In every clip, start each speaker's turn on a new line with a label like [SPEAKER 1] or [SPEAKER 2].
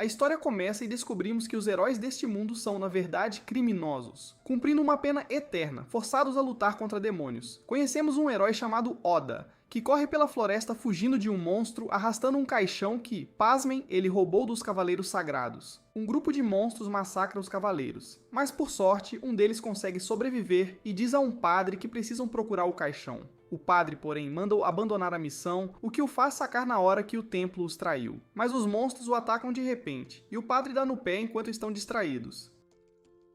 [SPEAKER 1] A história começa e descobrimos que os heróis deste mundo são, na verdade, criminosos, cumprindo uma pena eterna, forçados a lutar contra demônios. Conhecemos um herói chamado Oda, que corre pela floresta fugindo de um monstro, arrastando um caixão que, pasmem, ele roubou dos Cavaleiros Sagrados. Um grupo de monstros massacra os Cavaleiros, mas por sorte, um deles consegue sobreviver e diz a um padre que precisam procurar o caixão. O padre, porém, manda-o abandonar a missão, o que o faz sacar na hora que o templo os traiu. Mas os monstros o atacam de repente, e o padre dá no pé enquanto estão distraídos.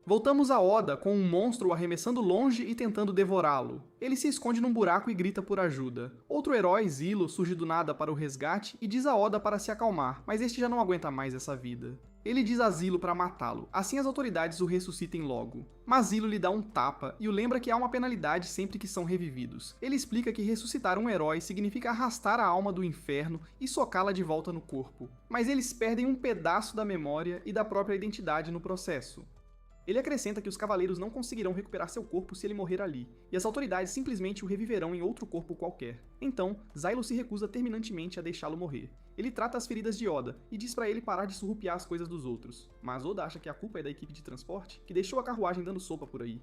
[SPEAKER 1] Voltamos a Oda com um monstro o arremessando longe e tentando devorá-lo. Ele se esconde num buraco e grita por ajuda. Outro herói, Zilo, surge do nada para o resgate e diz a Oda para se acalmar, mas este já não aguenta mais essa vida. Ele diz a Zilo para matá-lo, assim as autoridades o ressuscitem logo. Mas Zilo lhe dá um tapa e o lembra que há uma penalidade sempre que são revividos. Ele explica que ressuscitar um herói significa arrastar a alma do inferno e socá-la de volta no corpo. Mas eles perdem um pedaço da memória e da própria identidade no processo. Ele acrescenta que os cavaleiros não conseguirão recuperar seu corpo se ele morrer ali, e as autoridades simplesmente o reviverão em outro corpo qualquer. Então, Zylo se recusa terminantemente a deixá-lo morrer. Ele trata as feridas de Oda e diz pra ele parar de surrupiar as coisas dos outros, mas Oda acha que a culpa é da equipe de transporte, que deixou a carruagem dando sopa por aí.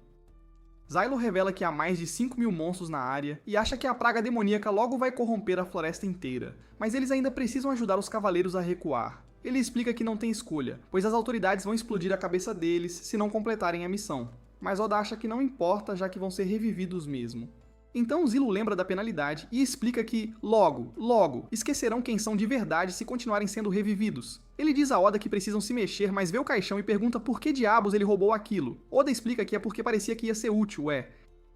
[SPEAKER 1] Zylo revela que há mais de 5.000 monstros na área e acha que a praga demoníaca logo vai corromper a floresta inteira, mas eles ainda precisam ajudar os cavaleiros a recuar. Ele explica que não tem escolha, pois as autoridades vão explodir a cabeça deles se não completarem a missão. Mas Oda acha que não importa, já que vão ser revividos mesmo. Então Zilo lembra da penalidade e explica que, logo, esquecerão quem são de verdade se continuarem sendo revividos. Ele diz a Oda que precisam se mexer, mas vê o caixão e pergunta por que diabos ele roubou aquilo. Oda explica que é porque parecia que ia ser útil,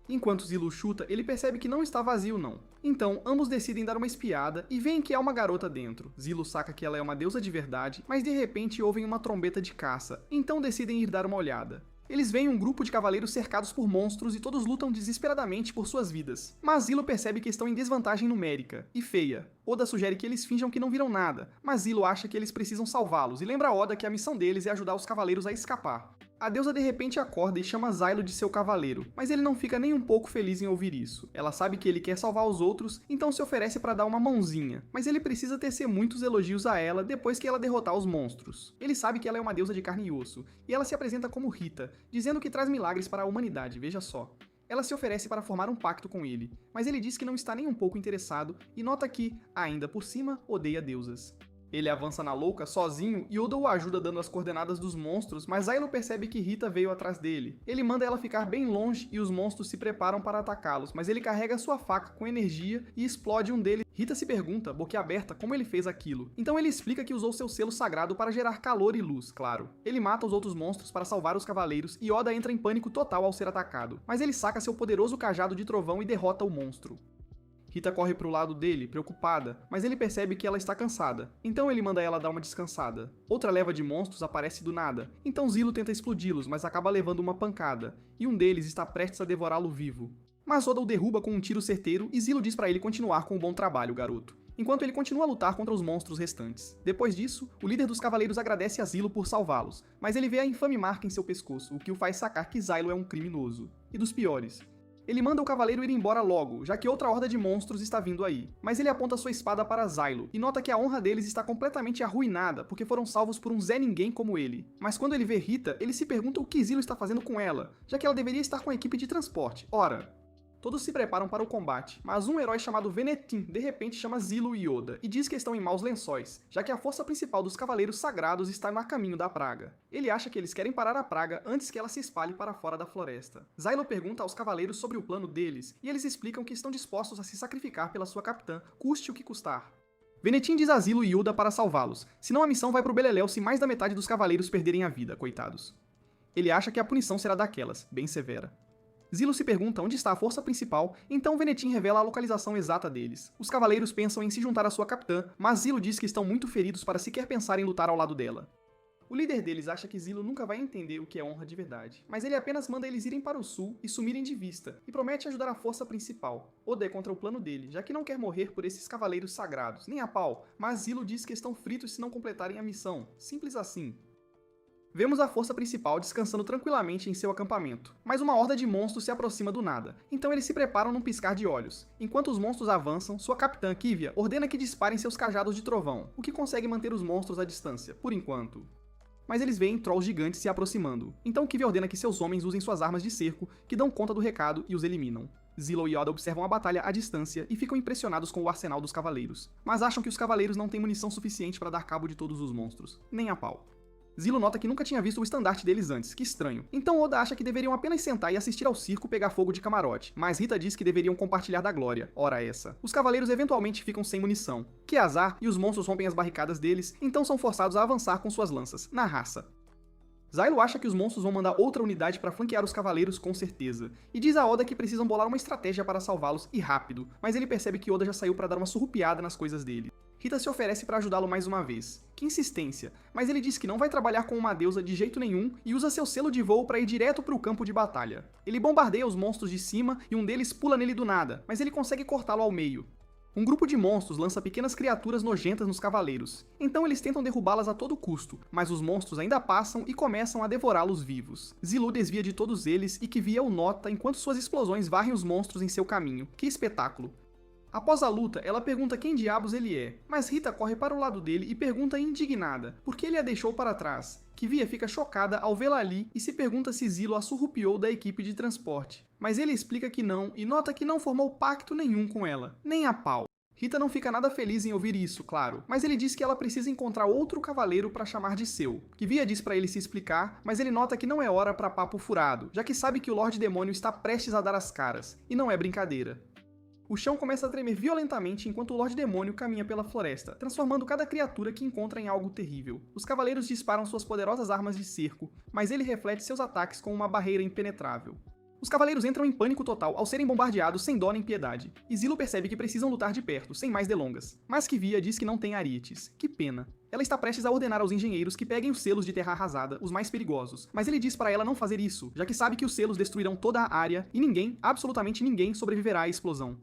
[SPEAKER 1] Enquanto Zilo chuta, ele percebe que não está vazio não. Então, ambos decidem dar uma espiada e veem que há uma garota dentro. Zilo saca que ela é uma deusa de verdade, mas de repente ouvem uma trombeta de caça, então decidem ir dar uma olhada. Eles veem um grupo de cavaleiros cercados por monstros e todos lutam desesperadamente por suas vidas. Mas Zilo percebe que estão em desvantagem numérica, e feia. Oda sugere que eles finjam que não viram nada, mas Zilo acha que eles precisam salvá-los e lembra a Oda que a missão deles é ajudar os cavaleiros a escapar. A deusa de repente acorda e chama Zylo de seu cavaleiro, mas ele não fica nem um pouco feliz em ouvir isso. Ela sabe que ele quer salvar os outros, então se oferece para dar uma mãozinha, mas ele precisa tecer muitos elogios a ela depois que ela derrotar os monstros. Ele sabe que ela é uma deusa de carne e osso, e ela se apresenta como Rita, dizendo que traz milagres para a humanidade, veja só. Ela se oferece para formar um pacto com ele, mas ele diz que não está nem um pouco interessado e nota que, ainda por cima, odeia deusas. Ele avança na louca sozinho e Oda o ajuda dando as coordenadas dos monstros, mas Zylo percebe que Rita veio atrás dele. Ele manda ela ficar bem longe e os monstros se preparam para atacá-los, mas ele carrega sua faca com energia e explode um deles. Rita se pergunta, boquiaberta, como ele fez aquilo. Então ele explica que usou seu selo sagrado para gerar calor e luz, claro. Ele mata os outros monstros para salvar os cavaleiros e Oda entra em pânico total ao ser atacado, mas ele saca seu poderoso cajado de trovão e derrota o monstro. Rita corre pro lado dele, preocupada, mas ele percebe que ela está cansada, então ele manda ela dar uma descansada. Outra leva de monstros aparece do nada, então Zilo tenta explodi-los, mas acaba levando uma pancada, e um deles está prestes a devorá-lo vivo. Mas Oda o derruba com um tiro certeiro e Zilo diz pra ele continuar com o bom trabalho, garoto, enquanto ele continua a lutar contra os monstros restantes. Depois disso, o líder dos cavaleiros agradece a Zilo por salvá-los, mas ele vê a infame marca em seu pescoço, o que o faz sacar que Zylo é um criminoso. E dos piores. Ele manda o cavaleiro ir embora logo, já que outra horda de monstros está vindo aí. Mas ele aponta sua espada para Zylo, e nota que a honra deles está completamente arruinada, porque foram salvos por um Zé Ninguém como ele. Mas quando ele vê Rita, ele se pergunta o que Zylo está fazendo com ela, já que ela deveria estar com a equipe de transporte. Ora, todos se preparam para o combate, mas um herói chamado Venetim de repente chama Zylo e Oda, e diz que estão em maus lençóis, já que a força principal dos Cavaleiros Sagrados está no caminho da praga. Ele acha que eles querem parar a praga antes que ela se espalhe para fora da floresta. Zylo pergunta aos Cavaleiros sobre o plano deles, e eles explicam que estão dispostos a se sacrificar pela sua capitã, custe o que custar. Venetim diz a Zylo e Oda para salvá-los, senão a missão vai pro beleléu se mais da metade dos Cavaleiros perderem a vida, coitados. Ele acha que a punição será daquelas, bem severa. Zylo se pergunta onde está a força principal, então Venetim revela a localização exata deles. Os cavaleiros pensam em se juntar à sua capitã, mas Zylo diz que estão muito feridos para sequer pensar em lutar ao lado dela. O líder deles acha que Zylo nunca vai entender o que é honra de verdade, mas ele apenas manda eles irem para o sul e sumirem de vista, e promete ajudar a força principal. Oda é contra o plano dele, já que não quer morrer por esses cavaleiros sagrados, nem a pau, mas Zylo diz que estão fritos se não completarem a missão. Simples assim. Vemos a força principal descansando tranquilamente em seu acampamento, mas uma horda de monstros se aproxima do nada, então eles se preparam num piscar de olhos. Enquanto os monstros avançam, sua capitã Kivia ordena que disparem seus cajados de trovão, o que consegue manter os monstros à distância, por enquanto. Mas eles veem trolls gigantes se aproximando, então Kivia ordena que seus homens usem suas armas de cerco, que dão conta do recado e os eliminam. Zillow e Oda observam a batalha à distância e ficam impressionados com o arsenal dos cavaleiros, mas acham que os cavaleiros não têm munição suficiente para dar cabo de todos os monstros, nem a pau. Zillow nota que nunca tinha visto o estandarte deles antes, que estranho. Então Oda acha que deveriam apenas sentar e assistir ao circo pegar fogo de camarote, mas Rita diz que deveriam compartilhar da glória, ora essa. Os cavaleiros eventualmente ficam sem munição. Que azar, e os monstros rompem as barricadas deles, então são forçados a avançar com suas lanças, na raça. Zylo acha que os monstros vão mandar outra unidade para flanquear os cavaleiros com certeza, e diz a Oda que precisam bolar uma estratégia para salvá-los e rápido, mas ele percebe que Oda já saiu para dar uma surrupiada nas coisas dele. Rita se oferece para ajudá-lo mais uma vez. Que insistência, mas ele diz que não vai trabalhar com uma deusa de jeito nenhum e usa seu selo de voo para ir direto para o campo de batalha. Ele bombardeia os monstros de cima e um deles pula nele do nada, mas ele consegue cortá-lo ao meio. Um grupo de monstros lança pequenas criaturas nojentas nos cavaleiros, então eles tentam derrubá-las a todo custo, mas os monstros ainda passam e começam a devorá-los vivos. Zillow desvia de todos eles e Kivia o nota enquanto suas explosões varrem os monstros em seu caminho. Que espetáculo! Após a luta, ela pergunta quem diabos ele é, mas Rita corre para o lado dele e pergunta indignada por que ele a deixou para trás. Kivia fica chocada ao vê-la ali e se pergunta se Zillow a surrupiou da equipe de transporte. Mas ele explica que não e nota que não formou pacto nenhum com ela, nem a pau. Rita não fica nada feliz em ouvir isso, claro, mas ele diz que ela precisa encontrar outro cavaleiro para chamar de seu. Kivia diz para ele se explicar, mas ele nota que não é hora para papo furado, já que sabe que o Lorde Demônio está prestes a dar as caras, e não é brincadeira. O chão começa a tremer violentamente enquanto o Lorde Demônio caminha pela floresta, transformando cada criatura que encontra em algo terrível. Os cavaleiros disparam suas poderosas armas de cerco, mas ele reflete seus ataques com uma barreira impenetrável. Os cavaleiros entram em pânico total ao serem bombardeados sem dó nem piedade, e Zillow percebe que precisam lutar de perto, sem mais delongas. Mas Kivia diz que não tem arietes. Que pena. Ela está prestes a ordenar aos engenheiros que peguem os selos de terra arrasada, os mais perigosos, mas ele diz para ela não fazer isso, já que sabe que os selos destruirão toda a área e ninguém, absolutamente ninguém, sobreviverá à explosão.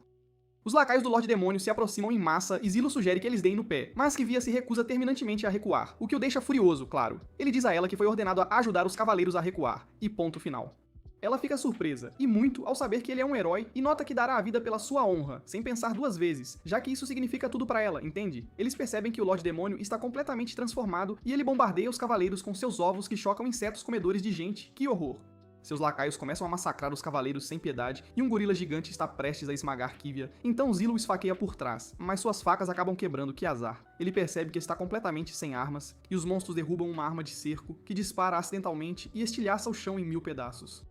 [SPEAKER 1] Os lacaios do Lorde Demônio se aproximam em massa e Zillow sugere que eles deem no pé, mas Kivia se recusa terminantemente a recuar, o que o deixa furioso, claro. Ele diz a ela que foi ordenado a ajudar os cavaleiros a recuar, e ponto final. Ela fica surpresa, e muito, ao saber que ele é um herói e nota que dará a vida pela sua honra, sem pensar duas vezes, já que isso significa tudo pra ela, entende? Eles percebem que o Lorde Demônio está completamente transformado e ele bombardeia os cavaleiros com seus ovos que chocam insetos comedores de gente. Que horror! Seus lacaios começam a massacrar os cavaleiros sem piedade e um gorila gigante está prestes a esmagar Kivia, então Zillow esfaqueia por trás, mas suas facas acabam quebrando, que azar. Ele percebe que está completamente sem armas e os monstros derrubam uma arma de cerco que dispara acidentalmente e estilhaça o chão em 1000 pedaços.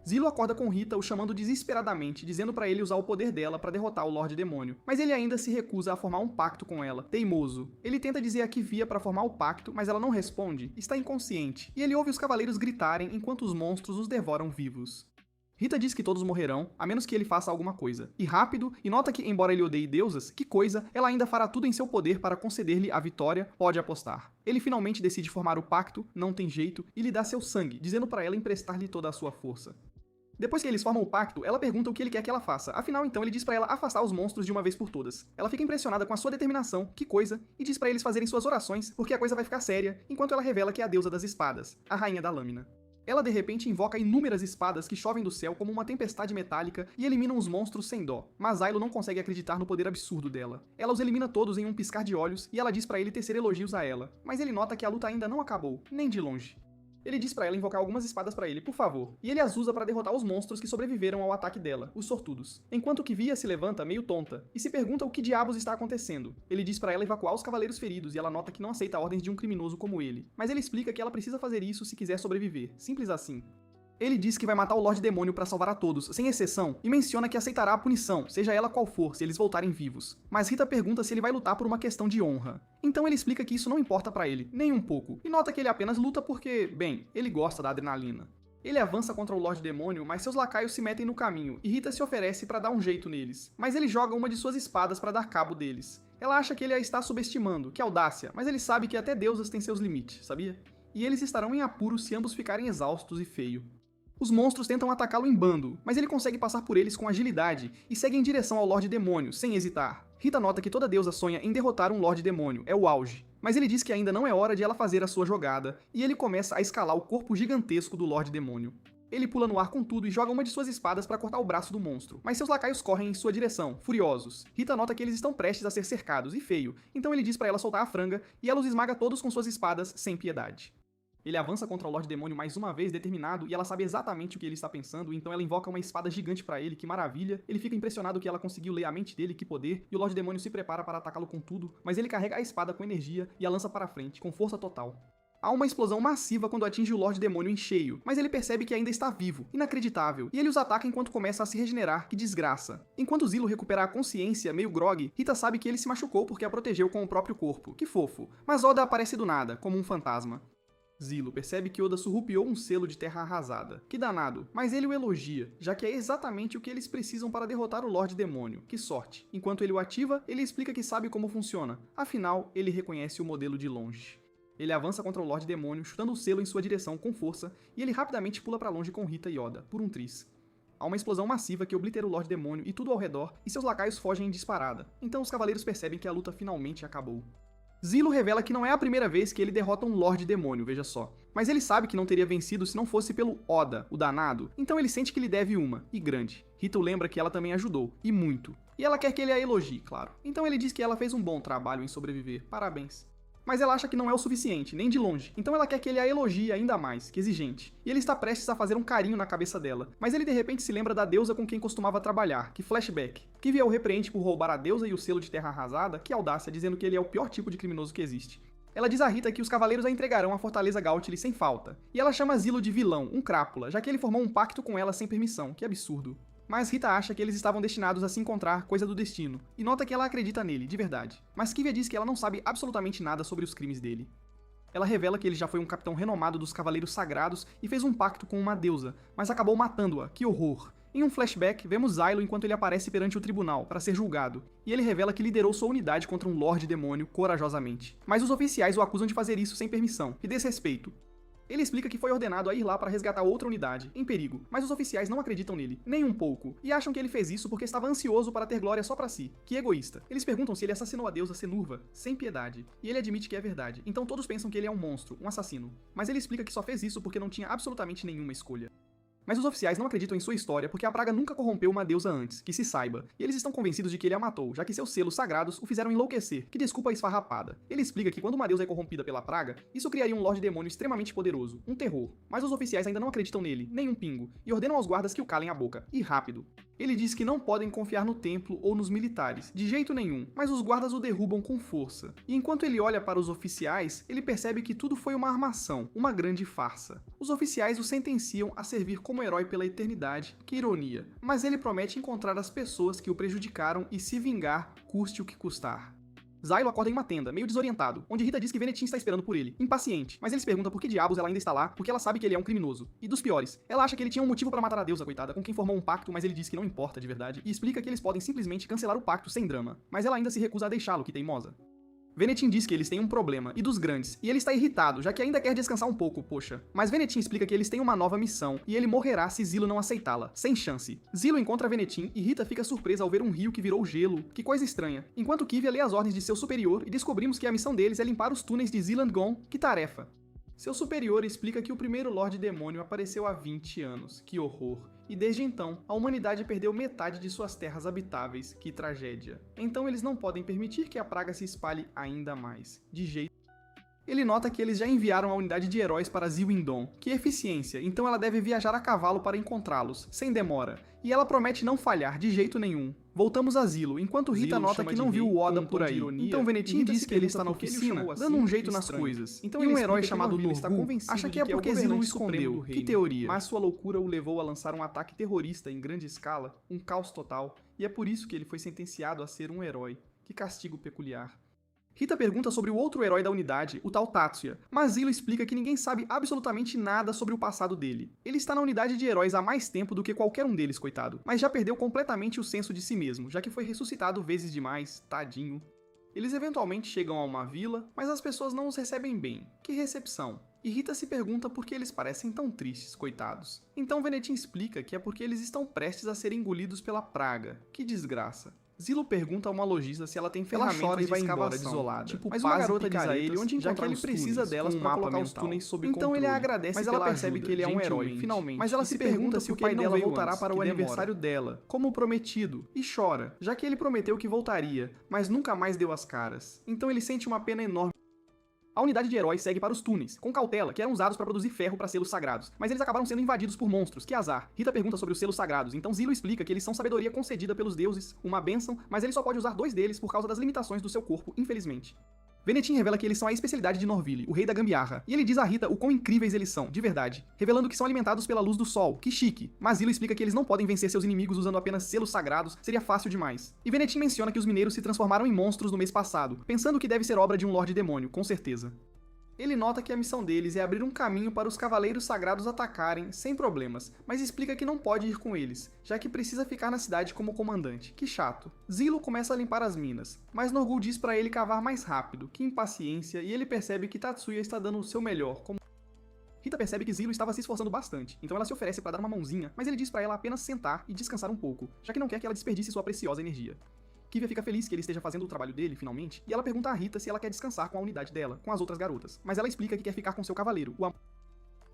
[SPEAKER 1] Zillow acorda com Rita o chamando desesperadamente, dizendo para ele usar o poder dela para derrotar o Lorde Demônio, mas ele ainda se recusa a formar um pacto com ela, teimoso. Ele tenta dizer a Kivia para formar o pacto, mas ela não responde, está inconsciente, e ele ouve os cavaleiros gritarem enquanto os monstros os devoram vivos. Rita diz que todos morrerão, a menos que ele faça alguma coisa, e rápido, e nota que, embora ele odeie deusas, que coisa, ela ainda fará tudo em seu poder para conceder-lhe a vitória, pode apostar. Ele finalmente decide formar o pacto, não tem jeito, e lhe dá seu sangue, dizendo para ela emprestar-lhe toda a sua força. Depois que eles formam o pacto, ela pergunta o que ele quer que ela faça, afinal então ele diz pra ela afastar os monstros de uma vez por todas. Ela fica impressionada com a sua determinação, que coisa, e diz pra eles fazerem suas orações, porque a coisa vai ficar séria, enquanto ela revela que é a deusa das espadas, a rainha da lâmina. Ela de repente invoca inúmeras espadas que chovem do céu como uma tempestade metálica e eliminam os monstros sem dó, mas Zylo não consegue acreditar no poder absurdo dela. Ela os elimina todos em um piscar de olhos e ela diz pra ele tecer elogios a ela, mas ele nota que a luta ainda não acabou, nem de longe. Ele diz pra ela invocar algumas espadas pra ele, por favor, e ele as usa pra derrotar os monstros que sobreviveram ao ataque dela, os sortudos. Enquanto Kivia se levanta meio tonta e se pergunta o que diabos está acontecendo. Ele diz pra ela evacuar os cavaleiros feridos e ela nota que não aceita ordens de um criminoso como ele, mas ele explica que ela precisa fazer isso se quiser sobreviver, simples assim. Ele diz que vai matar o Lorde Demônio pra salvar a todos, sem exceção, e menciona que aceitará a punição, seja ela qual for, se eles voltarem vivos. Mas Rita pergunta se ele vai lutar por uma questão de honra. Então ele explica que isso não importa pra ele, nem um pouco, e nota que ele apenas luta porque, bem, ele gosta da adrenalina. Ele avança contra o Lorde Demônio, mas seus lacaios se metem no caminho, e Rita se oferece pra dar um jeito neles. Mas ele joga uma de suas espadas pra dar cabo deles. Ela acha que ele a está subestimando, que audácia, mas ele sabe que até deusas têm seus limites, sabia? E eles estarão em apuros se ambos ficarem exaustos e feio. Os monstros tentam atacá-lo em bando, mas ele consegue passar por eles com agilidade e segue em direção ao Lorde Demônio, sem hesitar. Rita nota que toda deusa sonha em derrotar um Lorde Demônio, é o auge. Mas ele diz que ainda não é hora de ela fazer a sua jogada, e ele começa a escalar o corpo gigantesco do Lorde Demônio. Ele pula no ar com tudo e joga uma de suas espadas para cortar o braço do monstro, mas seus lacaios correm em sua direção, furiosos. Rita nota que eles estão prestes a ser cercados, e feio, então ele diz para ela soltar a franga, e ela os esmaga todos com suas espadas, sem piedade. Ele avança contra o Lorde Demônio mais uma vez, determinado, e ela sabe exatamente o que ele está pensando, então ela invoca uma espada gigante pra ele, que maravilha. Ele fica impressionado que ela conseguiu ler a mente dele, que poder, e o Lorde Demônio se prepara para atacá-lo com tudo, mas ele carrega a espada com energia e a lança para frente, com força total. Há uma explosão massiva quando atinge o Lorde Demônio em cheio, mas ele percebe que ainda está vivo, inacreditável, e ele os ataca enquanto começa a se regenerar, que desgraça. Enquanto Zilo recupera a consciência, meio grog, Rita sabe que ele se machucou porque a protegeu com o próprio corpo, que fofo, mas Oda aparece do nada, como um fantasma. Zilo percebe que Oda surrupiou um selo de terra arrasada. Que danado, mas ele o elogia, já que é exatamente o que eles precisam para derrotar o Lorde Demônio. Que sorte. Enquanto ele o ativa, ele explica que sabe como funciona. Afinal, ele reconhece o modelo de longe. Ele avança contra o Lorde Demônio, chutando o selo em sua direção com força, e ele rapidamente pula para longe com Rita e Oda, por um tris. Há uma explosão massiva que oblitera o Lorde Demônio e tudo ao redor, e seus lacaios fogem em disparada. Então os cavaleiros percebem que a luta finalmente acabou. Zilo revela que não é a primeira vez que ele derrota um Lorde Demônio, veja só. Mas ele sabe que não teria vencido se não fosse pelo Oda, o danado, então ele sente que lhe deve uma, e grande. Rita lembra que ela também ajudou, e muito. E ela quer que ele a elogie, claro. Então ele diz que ela fez um bom trabalho em sobreviver, parabéns. Mas ela acha que não é o suficiente, nem de longe, então ela quer que ele a elogie ainda mais, que exigente. E ele está prestes a fazer um carinho na cabeça dela, mas ele de repente se lembra da deusa com quem costumava trabalhar, que flashback. Kivia o repreende por roubar a deusa e o selo de terra arrasada, que audácia, dizendo que ele é o pior tipo de criminoso que existe. Ela diz a Rita que os cavaleiros a entregarão à Fortaleza Gauntlet sem falta, e ela chama Zilo de vilão, um crápula, já que ele formou um pacto com ela sem permissão, que absurdo. Mas Rita acha que eles estavam destinados a se encontrar, coisa do destino, e nota que ela acredita nele, de verdade. Mas Kivia diz que ela não sabe absolutamente nada sobre os crimes dele. Ela revela que ele já foi um capitão renomado dos Cavaleiros Sagrados e fez um pacto com uma deusa, mas acabou matando-a, que horror. Em um flashback, vemos Zylo enquanto ele aparece perante o tribunal, para ser julgado, e ele revela que liderou sua unidade contra um Lorde Demônio corajosamente. Mas os oficiais o acusam de fazer isso sem permissão, e desrespeito. Ele explica que foi ordenado a ir lá para resgatar outra unidade, em perigo, mas os oficiais não acreditam nele, nem um pouco, e acham que ele fez isso porque estava ansioso para ter glória só pra si. Que egoísta. Eles perguntam se ele assassinou a deusa Senurva, sem piedade, e ele admite que é verdade, então todos pensam que ele é um monstro, um assassino. Mas ele explica que só fez isso porque não tinha absolutamente nenhuma escolha. Mas os oficiais não acreditam em sua história porque a praga nunca corrompeu uma deusa antes, que se saiba, e eles estão convencidos de que ele a matou, já que seus selos sagrados o fizeram enlouquecer, que desculpa a esfarrapada. Ele explica que quando uma deusa é corrompida pela praga, isso criaria um Lorde Demônio extremamente poderoso, um terror, mas os oficiais ainda não acreditam nele, nem um pingo, e ordenam aos guardas que o calem a boca, e rápido. Ele diz que não podem confiar no templo ou nos militares, de jeito nenhum, mas os guardas o derrubam com força. E enquanto ele olha para os oficiais, ele percebe que tudo foi uma armação, uma grande farsa. Os oficiais o sentenciam a servir como herói pela eternidade, que ironia, mas ele promete encontrar as pessoas que o prejudicaram e se vingar, custe o que custar. Zylo acorda em uma tenda, meio desorientado, onde Rita diz que Venetin está esperando por ele, impaciente, mas ele se pergunta por que diabos ela ainda está lá, porque ela sabe que ele é um criminoso. E dos piores, ela acha que ele tinha um motivo para matar a deusa, coitada, com quem formou um pacto, mas ele diz que não importa de verdade, e explica que eles podem simplesmente cancelar o pacto sem drama, mas ela ainda se recusa a deixá-lo, que teimosa. Venetin diz que eles têm um problema, e dos grandes, e ele está irritado, já que ainda quer descansar um pouco, poxa. Mas Venetin explica que eles têm uma nova missão, e ele morrerá se Zilo não aceitá-la, sem chance. Zilo encontra Venetin e Rita fica surpresa ao ver um rio que virou gelo, que coisa estranha. Enquanto Kivia lê as ordens de seu superior e descobrimos que a missão deles é limpar os túneis de Ziland Gon, que tarefa. Seu superior explica que o primeiro Lorde Demônio apareceu há 20 anos, que horror. E desde então, a humanidade perdeu metade de suas terras habitáveis, que tragédia. Então eles não podem permitir que a praga se espalhe ainda mais, de jeito. Ele nota que eles já enviaram a unidade de heróis para Ziwindon, que eficiência, então ela deve viajar a cavalo para encontrá-los, sem demora. E ela promete não falhar de jeito nenhum. Voltamos a Zilo, enquanto Rita nota que não viu o Oda por aí. Então Venetin diz que ele está na oficina, dando um jeito nas coisas. Então um herói chamado Norgu acha que é porque Zilo o escondeu. Que teoria. Mas sua loucura o levou a lançar um ataque terrorista em grande escala, um caos total, e é por isso que ele foi sentenciado a ser um herói. Que castigo peculiar. Rita pergunta sobre o outro herói da unidade, o tal Tatsuya, mas Zilo explica que ninguém sabe absolutamente nada sobre o passado dele. Ele está na unidade de heróis há mais tempo do que qualquer um deles, coitado, mas já perdeu completamente o senso de si mesmo, já que foi ressuscitado vezes demais, tadinho. Eles eventualmente chegam a uma vila, mas as pessoas não os recebem bem. Que recepção! E Rita se pergunta por que eles parecem tão tristes, coitados. Então Venetin explica que é porque eles estão prestes a ser engolidos pela praga. Que desgraça! Zilo pergunta a uma lojista se ela tem ferramentas de escavação,
[SPEAKER 2] desolada.
[SPEAKER 1] tipo
[SPEAKER 2] mas
[SPEAKER 1] uma
[SPEAKER 2] uma
[SPEAKER 1] garota
[SPEAKER 2] garota
[SPEAKER 1] diz a ele onde
[SPEAKER 2] já que
[SPEAKER 1] encontrar
[SPEAKER 2] ele
[SPEAKER 1] os
[SPEAKER 2] precisa
[SPEAKER 1] túneis,
[SPEAKER 2] delas
[SPEAKER 1] com um
[SPEAKER 2] para
[SPEAKER 1] mapa
[SPEAKER 2] colocar os
[SPEAKER 1] mental.
[SPEAKER 2] túneis sob
[SPEAKER 1] Então
[SPEAKER 2] controle.
[SPEAKER 1] ele agradece,
[SPEAKER 2] mas
[SPEAKER 1] pela
[SPEAKER 2] ela percebe
[SPEAKER 1] ajuda,
[SPEAKER 2] que ele é um herói,
[SPEAKER 1] gentilmente.
[SPEAKER 2] finalmente.
[SPEAKER 1] Mas ela
[SPEAKER 2] e
[SPEAKER 1] se pergunta se o pai dela voltará para o aniversário dela, como prometido, e chora, já que ele prometeu que voltaria, mas nunca mais deu as caras. Então ele sente uma pena enorme. A unidade de heróis segue para os túneis, com cautela, que eram usados para produzir ferro para selos sagrados, mas eles acabaram sendo invadidos por monstros, que azar. Rita pergunta sobre os selos sagrados, então Zilo explica que eles são sabedoria concedida pelos deuses, uma bênção, mas ele só pode usar 2 deles por causa das limitações do seu corpo, infelizmente. Venetim revela que eles são a especialidade de Norville, o rei da gambiarra, e ele diz a Rita o quão incríveis eles são, de verdade, revelando que são alimentados pela luz do sol, que chique, mas Zilo explica que eles não podem vencer seus inimigos usando apenas selos sagrados, seria fácil demais. E Venetim menciona que os mineiros se transformaram em monstros no mês passado, pensando que deve ser obra de um Lorde Demônio, com certeza. Ele nota que a missão deles é abrir um caminho para os Cavaleiros Sagrados atacarem, sem problemas, mas explica que não pode ir com eles, já que precisa ficar na cidade como comandante. Que chato. Zilo começa a limpar as minas, mas Norgul diz para ele cavar mais rápido, que impaciência, e ele percebe que Tatsuya está dando o seu melhor, como Rita percebe que Zilo estava se esforçando bastante, então ela se oferece para dar uma mãozinha, mas ele diz para ela apenas sentar e descansar um pouco, já que não quer que ela desperdice sua preciosa energia. Kivia fica feliz que ele esteja fazendo o trabalho dele, finalmente, e ela pergunta a Rita se ela quer descansar com a unidade dela, com as outras garotas, mas ela explica que quer ficar com seu cavaleiro, o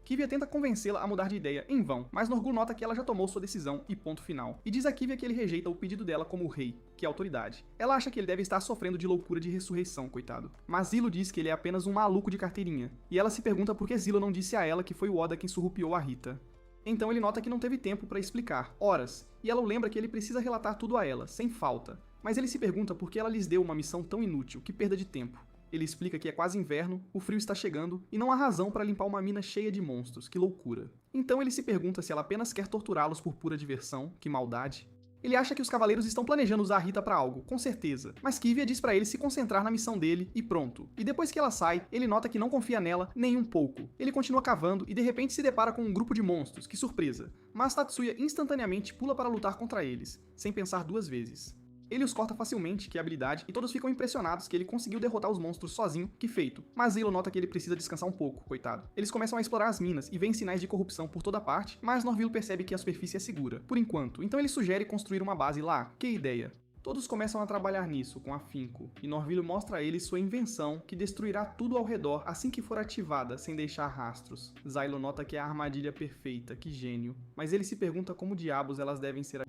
[SPEAKER 1] Kivia tenta convencê-la a mudar de ideia, em vão, mas Norgul nota que ela já tomou sua decisão e ponto final, e diz a Kivia que ele rejeita o pedido dela como rei, que é autoridade. Ela acha que ele deve estar sofrendo de loucura de ressurreição, coitado. Mas Zilo diz que ele é apenas um maluco de carteirinha, e ela se pergunta por que Zilo não disse a ela que foi o Oda quem surrupiou a Rita. Então ele nota que não teve tempo para explicar, horas, e ela o lembra que ele precisa relatar tudo a ela, sem falta. Mas ele se pergunta por que ela lhes deu uma missão tão inútil, que perda de tempo. Ele explica que é quase inverno, o frio está chegando, e não há razão para limpar uma mina cheia de monstros, que loucura. Então ele se pergunta se ela apenas quer torturá-los por pura diversão, que maldade. Ele acha que os cavaleiros estão planejando usar a Rita para algo, com certeza, mas Kivia diz para ele se concentrar na missão dele e pronto. E depois que ela sai, ele nota que não confia nela nem um pouco. Ele continua cavando e de repente se depara com um grupo de monstros, que surpresa. Mas Tatsuya instantaneamente pula para lutar contra eles, sem pensar 2 vezes. Ele os corta facilmente, que é habilidade, e todos ficam impressionados que ele conseguiu derrotar os monstros sozinho, que feito. Mas Zilo nota que ele precisa descansar um pouco, coitado. Eles começam a explorar as minas e veem sinais de corrupção por toda parte, mas Norville percebe que a superfície é segura, por enquanto, então ele sugere construir uma base lá. Que ideia! Todos começam a trabalhar nisso, com afinco, e Norville mostra a eles sua invenção, que destruirá tudo ao redor assim que for ativada, sem deixar rastros. Zylo nota que é a armadilha perfeita, que gênio, mas ele se pergunta como diabos elas devem ser.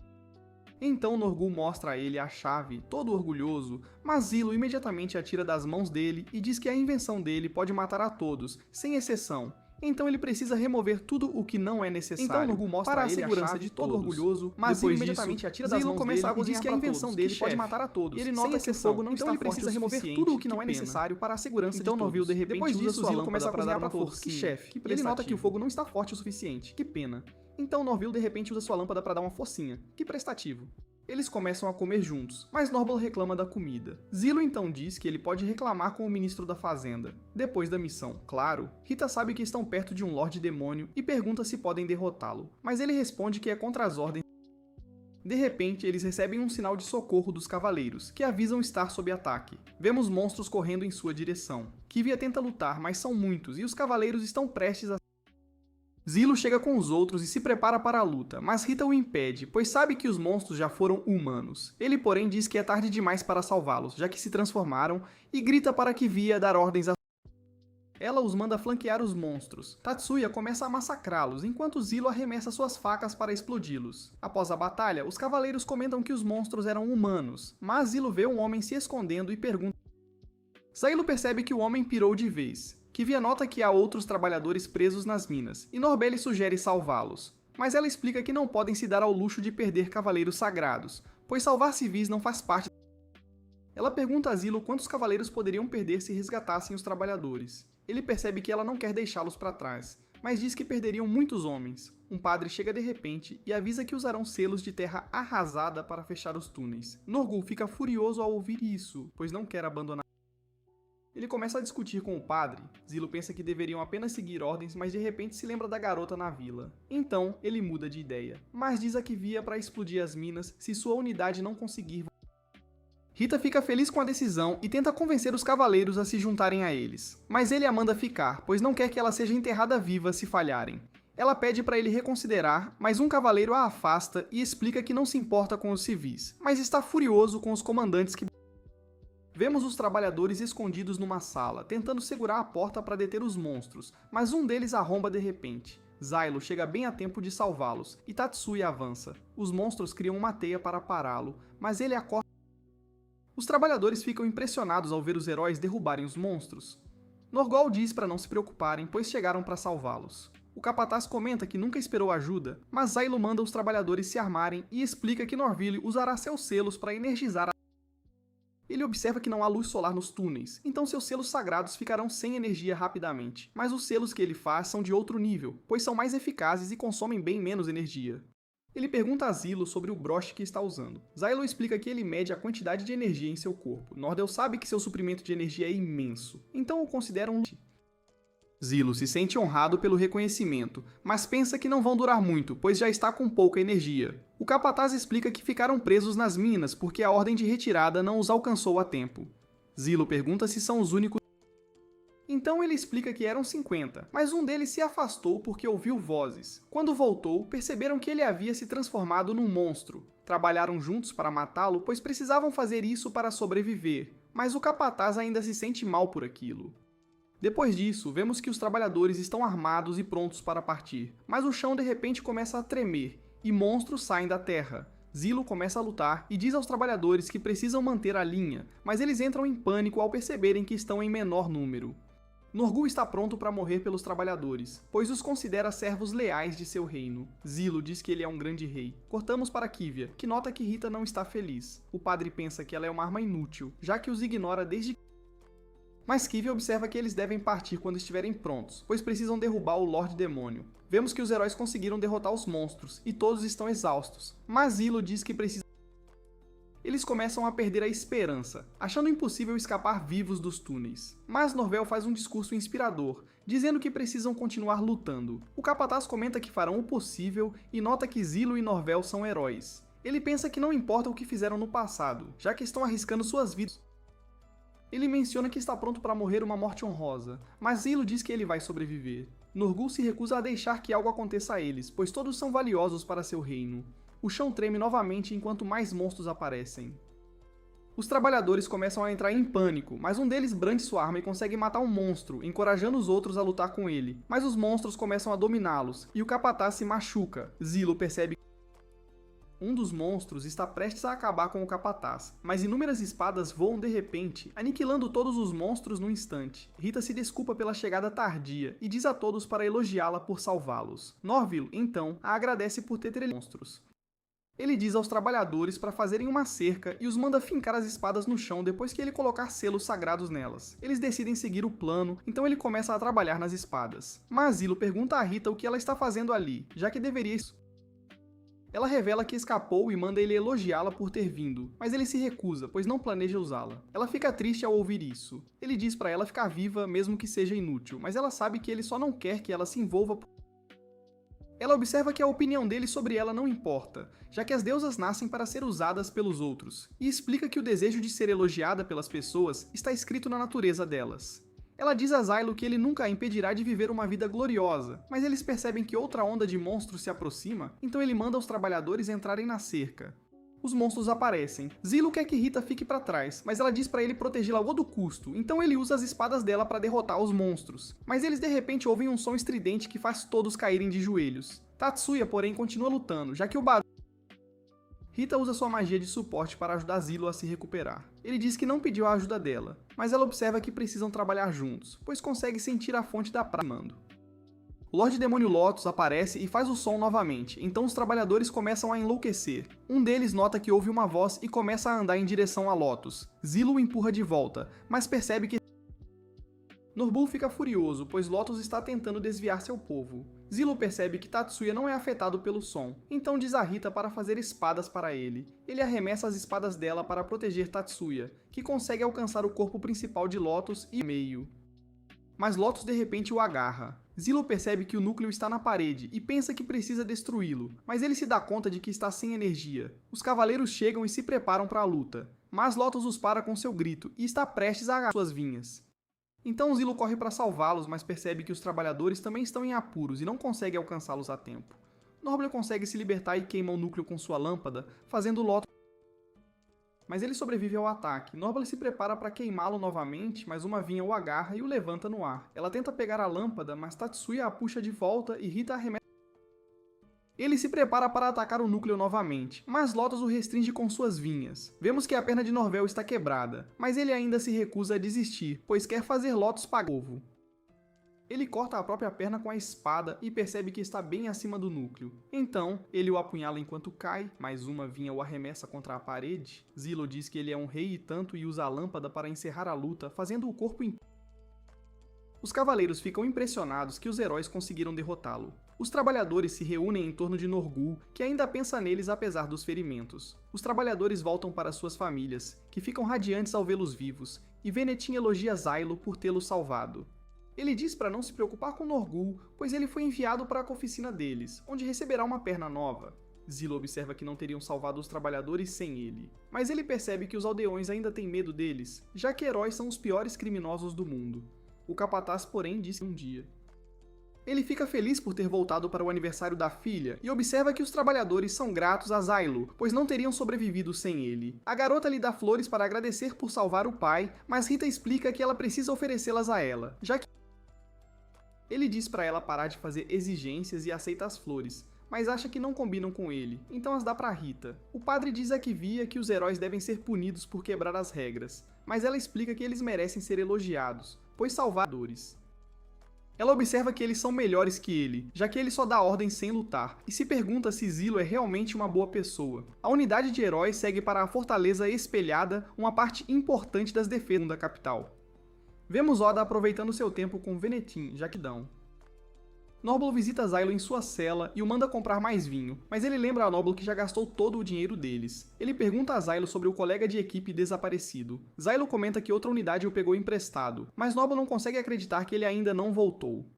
[SPEAKER 1] Então Norgul mostra a ele a chave, todo orgulhoso, mas Zilo imediatamente a tira das mãos dele e diz que a invenção dele pode matar a todos, sem exceção. Então ele precisa remover tudo o que não é necessário. Então Norgul mostra para a segurança de todo orgulhoso, mas Zilo imediatamente atira das mãos dele e diz que a invenção dele pode matar a todos. E ele nota que o fogo não está forte o suficiente. Então ele precisa remover tudo o que não é necessário para a segurança de todos. Então Norville de repente usa sua lâmpada começa a cozinhar para todos. Que chefe. Ele nota que o fogo não está forte o suficiente. Que pena. Então Norville de repente usa sua lâmpada para dar uma focinha. Que prestativo. Eles começam a comer juntos, mas Norbal reclama da comida. Zilo então diz que ele pode reclamar com o ministro da fazenda. Depois da missão, claro, Rita sabe que estão perto de um Lorde Demônio e pergunta se podem derrotá-lo, mas ele responde que é contra as ordens. De repente, eles recebem um sinal de socorro dos cavaleiros, que avisam estar sob ataque. Vemos monstros correndo em sua direção. Kivia tenta lutar, mas são muitos, e os cavaleiros estão prestes a... Zilo chega com os outros e se prepara para a luta, mas Rita o impede, pois sabe que os monstros já foram humanos. Ele, porém, diz que é tarde demais para salvá-los, já que se transformaram, e grita para Kivia dar ordens a... Ela os manda flanquear os monstros. Tatsuya começa a massacrá-los, enquanto Zilo arremessa suas facas para explodi-los. Após a batalha, os cavaleiros comentam que os monstros eram humanos, mas Zilo vê um homem se escondendo e pergunta... Zilo percebe que o homem pirou de vez. Kivia nota que há outros trabalhadores presos nas minas, e Norbele sugere salvá-los. Mas ela explica que não podem se dar ao luxo de perder cavaleiros sagrados, pois salvar civis não faz parte. Ela pergunta a Zilo quantos cavaleiros poderiam perder se resgatassem os trabalhadores. Ele percebe que ela não quer deixá-los para trás, mas diz que perderiam muitos homens. Um padre chega de repente e avisa que usarão selos de terra arrasada para fechar os túneis. Norgul fica furioso ao ouvir isso, pois não quer abandonar. Ele começa a discutir com o padre. Zilo pensa que deveriam apenas seguir ordens, mas de repente se lembra da garota na vila. Então, ele muda de ideia, mas diz a Kivia para explodir as minas se sua unidade não conseguir. Rita fica feliz com a decisão e tenta convencer os cavaleiros a se juntarem a eles. Mas ele a manda ficar, pois não quer que ela seja enterrada viva se falharem. Ela pede para ele reconsiderar, mas um cavaleiro a afasta e explica que não se importa com os civis, mas está furioso com os comandantes que... Vemos os trabalhadores escondidos numa sala, tentando segurar a porta para deter os monstros, mas um deles arromba de repente. Zylo chega bem a tempo de salvá-los, e Tatsuya avança. Os monstros criam uma teia para pará-lo, mas ele acorda. Os trabalhadores ficam impressionados ao ver os heróis derrubarem os monstros. Norgol diz para não se preocuparem, pois chegaram para salvá-los. O capataz comenta que nunca esperou ajuda, mas Zylo manda os trabalhadores se armarem e explica que Norville usará seus selos para energizar a... Ele observa que não há luz solar nos túneis, então seus selos sagrados ficarão sem energia rapidamente. Mas os selos que ele faz são de outro nível, pois são mais eficazes e consomem bem menos energia. Ele pergunta a Zylo sobre o broche que está usando. Zylo explica que ele mede a quantidade de energia em seu corpo. Nordel sabe que seu suprimento de energia é imenso, então o considera um... Zylo se sente honrado pelo reconhecimento, mas pensa que não vão durar muito, pois já está com pouca energia. O capataz explica que ficaram presos nas minas porque a ordem de retirada não os alcançou a tempo. Zylo pergunta se são os únicos... Então ele explica que eram 50, mas um deles se afastou porque ouviu vozes. Quando voltou, perceberam que ele havia se transformado num monstro. Trabalharam juntos para matá-lo, pois precisavam fazer isso para sobreviver, mas o capataz ainda se sente mal por aquilo. Depois disso, vemos que os trabalhadores estão armados e prontos para partir, mas o chão de repente começa a tremer, e monstros saem da terra. Zylo começa a lutar e diz aos trabalhadores que precisam manter a linha, mas eles entram em pânico ao perceberem que estão em menor número. Norgul está pronto para morrer pelos trabalhadores, pois os considera servos leais de seu reino. Zylo diz que ele é um grande rei. Cortamos para Kivia, que nota que Rita não está feliz. O padre pensa que ela é uma arma inútil, já que os ignora desde... Mas Kivia observa que eles devem partir quando estiverem prontos, pois precisam derrubar o Lorde Demônio. Vemos que os heróis conseguiram derrotar os monstros, e todos estão exaustos, mas Zylo diz que precisa... Eles começam a perder a esperança, achando impossível escapar vivos dos túneis. Mas Norvel faz um discurso inspirador, dizendo que precisam continuar lutando. O capataz comenta que farão o possível e nota que Zylo e Norvel são heróis. Ele pensa que não importa o que fizeram no passado, já que estão arriscando suas vidas. Ele menciona que está pronto para morrer uma morte honrosa, mas Zylo diz que ele vai sobreviver. Norgul se recusa a deixar que algo aconteça a eles, pois todos são valiosos para seu reino. O chão treme novamente enquanto mais monstros aparecem. Os trabalhadores começam a entrar em pânico, mas um deles brande sua arma e consegue matar um monstro, encorajando os outros a lutar com ele. Mas os monstros começam a dominá-los, e o capataz se machuca. Zylo percebe que um dos monstros está prestes a acabar com o capataz, mas inúmeras espadas voam de repente, aniquilando todos os monstros num instante. Rita se desculpa pela chegada tardia e diz a todos para elogiá-la por salvá-los. Norville, então, a agradece por ter treinado monstros. Ele diz aos trabalhadores para fazerem uma cerca e os manda fincar as espadas no chão depois que ele colocar selos sagrados nelas. Eles decidem seguir o plano, então ele começa a trabalhar nas espadas. Mas Zylo pergunta a Rita o que ela está fazendo ali, já que deveria... Ela revela que escapou e manda ele elogiá-la por ter vindo, mas ele se recusa, pois não planeja usá-la. Ela fica triste ao ouvir isso. Ele diz para ela ficar viva, mesmo que seja inútil, mas ela sabe que ele só não quer que ela se envolva. Ela observa que a opinião dele sobre ela não importa, já que as deusas nascem para ser usadas pelos outros, e explica que o desejo de ser elogiada pelas pessoas está escrito na natureza delas. Ela diz a Zylo que ele nunca a impedirá de viver uma vida gloriosa, mas eles percebem que outra onda de monstros se aproxima, então ele manda os trabalhadores entrarem na cerca. Os monstros aparecem. Zylo quer que Rita fique para trás, mas ela diz para ele protegê-la a todo custo, então ele usa as espadas dela para derrotar os monstros. Mas eles de repente ouvem um som estridente que faz todos caírem de joelhos. Tatsuya, porém, continua lutando, já que o barulho... Rita usa sua magia de suporte para ajudar Zylo a se recuperar. Ele diz que não pediu a ajuda dela, mas ela observa que precisam trabalhar juntos, pois consegue sentir a fonte da praia. O Lorde Demônio Lotus aparece e faz o som novamente, então os trabalhadores começam a enlouquecer. Um deles nota que ouve uma voz e começa a andar em direção a Lotus. Zylo o empurra de volta, mas percebe que... Norbull fica furioso, pois Lotus está tentando desviar seu povo. Zylo percebe que Tatsuya não é afetado pelo som, então diz a Rita para fazer espadas para ele. Ele arremessa as espadas dela para proteger Tatsuya, que consegue alcançar o corpo principal de Lotus e meio. Mas Lotus de repente o agarra. Zylo percebe que o núcleo está na parede e pensa que precisa destruí-lo, mas ele se dá conta de que está sem energia. Os cavaleiros chegam e se preparam para a luta, mas Lotus os para com seu grito e está prestes a agarrar suas vinhas. Então Zilo corre para salvá-los, mas percebe que os trabalhadores também estão em apuros e não consegue alcançá-los a tempo. Norbler consegue se libertar e queima o núcleo com sua lâmpada, fazendo Lotus. Mas ele sobrevive ao ataque. Norbler se prepara para queimá-lo novamente, mas uma vinha o agarra e o levanta no ar. Ela tenta pegar a lâmpada, mas Tatsuya a puxa de volta e Rita arremessa. Ele se prepara para atacar o núcleo novamente, mas Lotus o restringe com suas vinhas. Vemos que a perna de Norvel está quebrada, mas ele ainda se recusa a desistir, pois quer fazer Lotus pagar o ovo. Ele corta a própria perna com a espada e percebe que está bem acima do núcleo. Então, ele o apunhala enquanto cai, mais uma vinha o arremessa contra a parede. Zilo diz que ele é um rei e tanto e usa a lâmpada para encerrar a luta, fazendo o corpo em... Os cavaleiros ficam impressionados que os heróis conseguiram derrotá-lo. Os trabalhadores se reúnem em torno de Norgul, que ainda pensa neles apesar dos ferimentos. Os trabalhadores voltam para suas famílias, que ficam radiantes ao vê-los vivos, e Venetin elogia Zylo por tê-lo salvado. Ele diz para não se preocupar com Norgul, pois ele foi enviado para a oficina deles, onde receberá uma perna nova. Zilo observa que não teriam salvado os trabalhadores sem ele, mas ele percebe que os aldeões ainda têm medo deles, já que heróis são os piores criminosos do mundo. O capataz, porém, disse um dia. Ele fica feliz por ter voltado para o aniversário da filha e observa que os trabalhadores são gratos a Zylo, pois não teriam sobrevivido sem ele. A garota lhe dá flores para agradecer por salvar o pai, mas Rita explica que ela precisa oferecê-las a ela, já que ele diz para ela parar de fazer exigências e aceita as flores, mas acha que não combinam com ele, então as dá para Rita. O padre diz a Kivia que os heróis devem ser punidos por quebrar as regras, mas ela explica que eles merecem ser elogiados, pois salvadores. Ela observa que eles são melhores que ele, já que ele só dá ordens sem lutar, e se pergunta se Zilo é realmente uma boa pessoa. A unidade de heróis segue para a Fortaleza Espelhada, uma parte importante das defesas da capital. Vemos Oda aproveitando seu tempo com Venetin, Jaquidão. Norblo visita Zylo em sua cela e o manda comprar mais vinho, mas ele lembra a Norblo que já gastou todo o dinheiro deles. Ele pergunta a Zylo sobre o colega de equipe desaparecido. Zylo comenta que outra unidade o pegou emprestado, mas Norblo não consegue acreditar que ele ainda não voltou.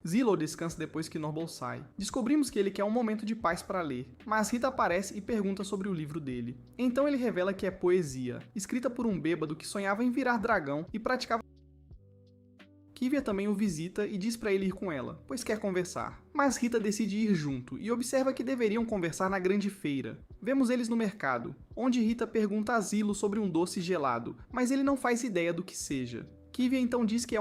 [SPEAKER 1] Zilo descansa depois que Norblo sai. Descobrimos que ele quer um momento de paz para ler, mas Rita aparece e pergunta sobre o livro dele. Então ele revela que é poesia, escrita por um bêbado que sonhava em virar dragão e praticava. Kivia também o visita e diz para ele ir com ela, pois quer conversar. Mas Rita decide ir junto e observa que deveriam conversar na grande feira. Vemos eles no mercado, onde Rita pergunta a Zilo sobre um doce gelado, mas ele não faz ideia do que seja. Kivia então diz que é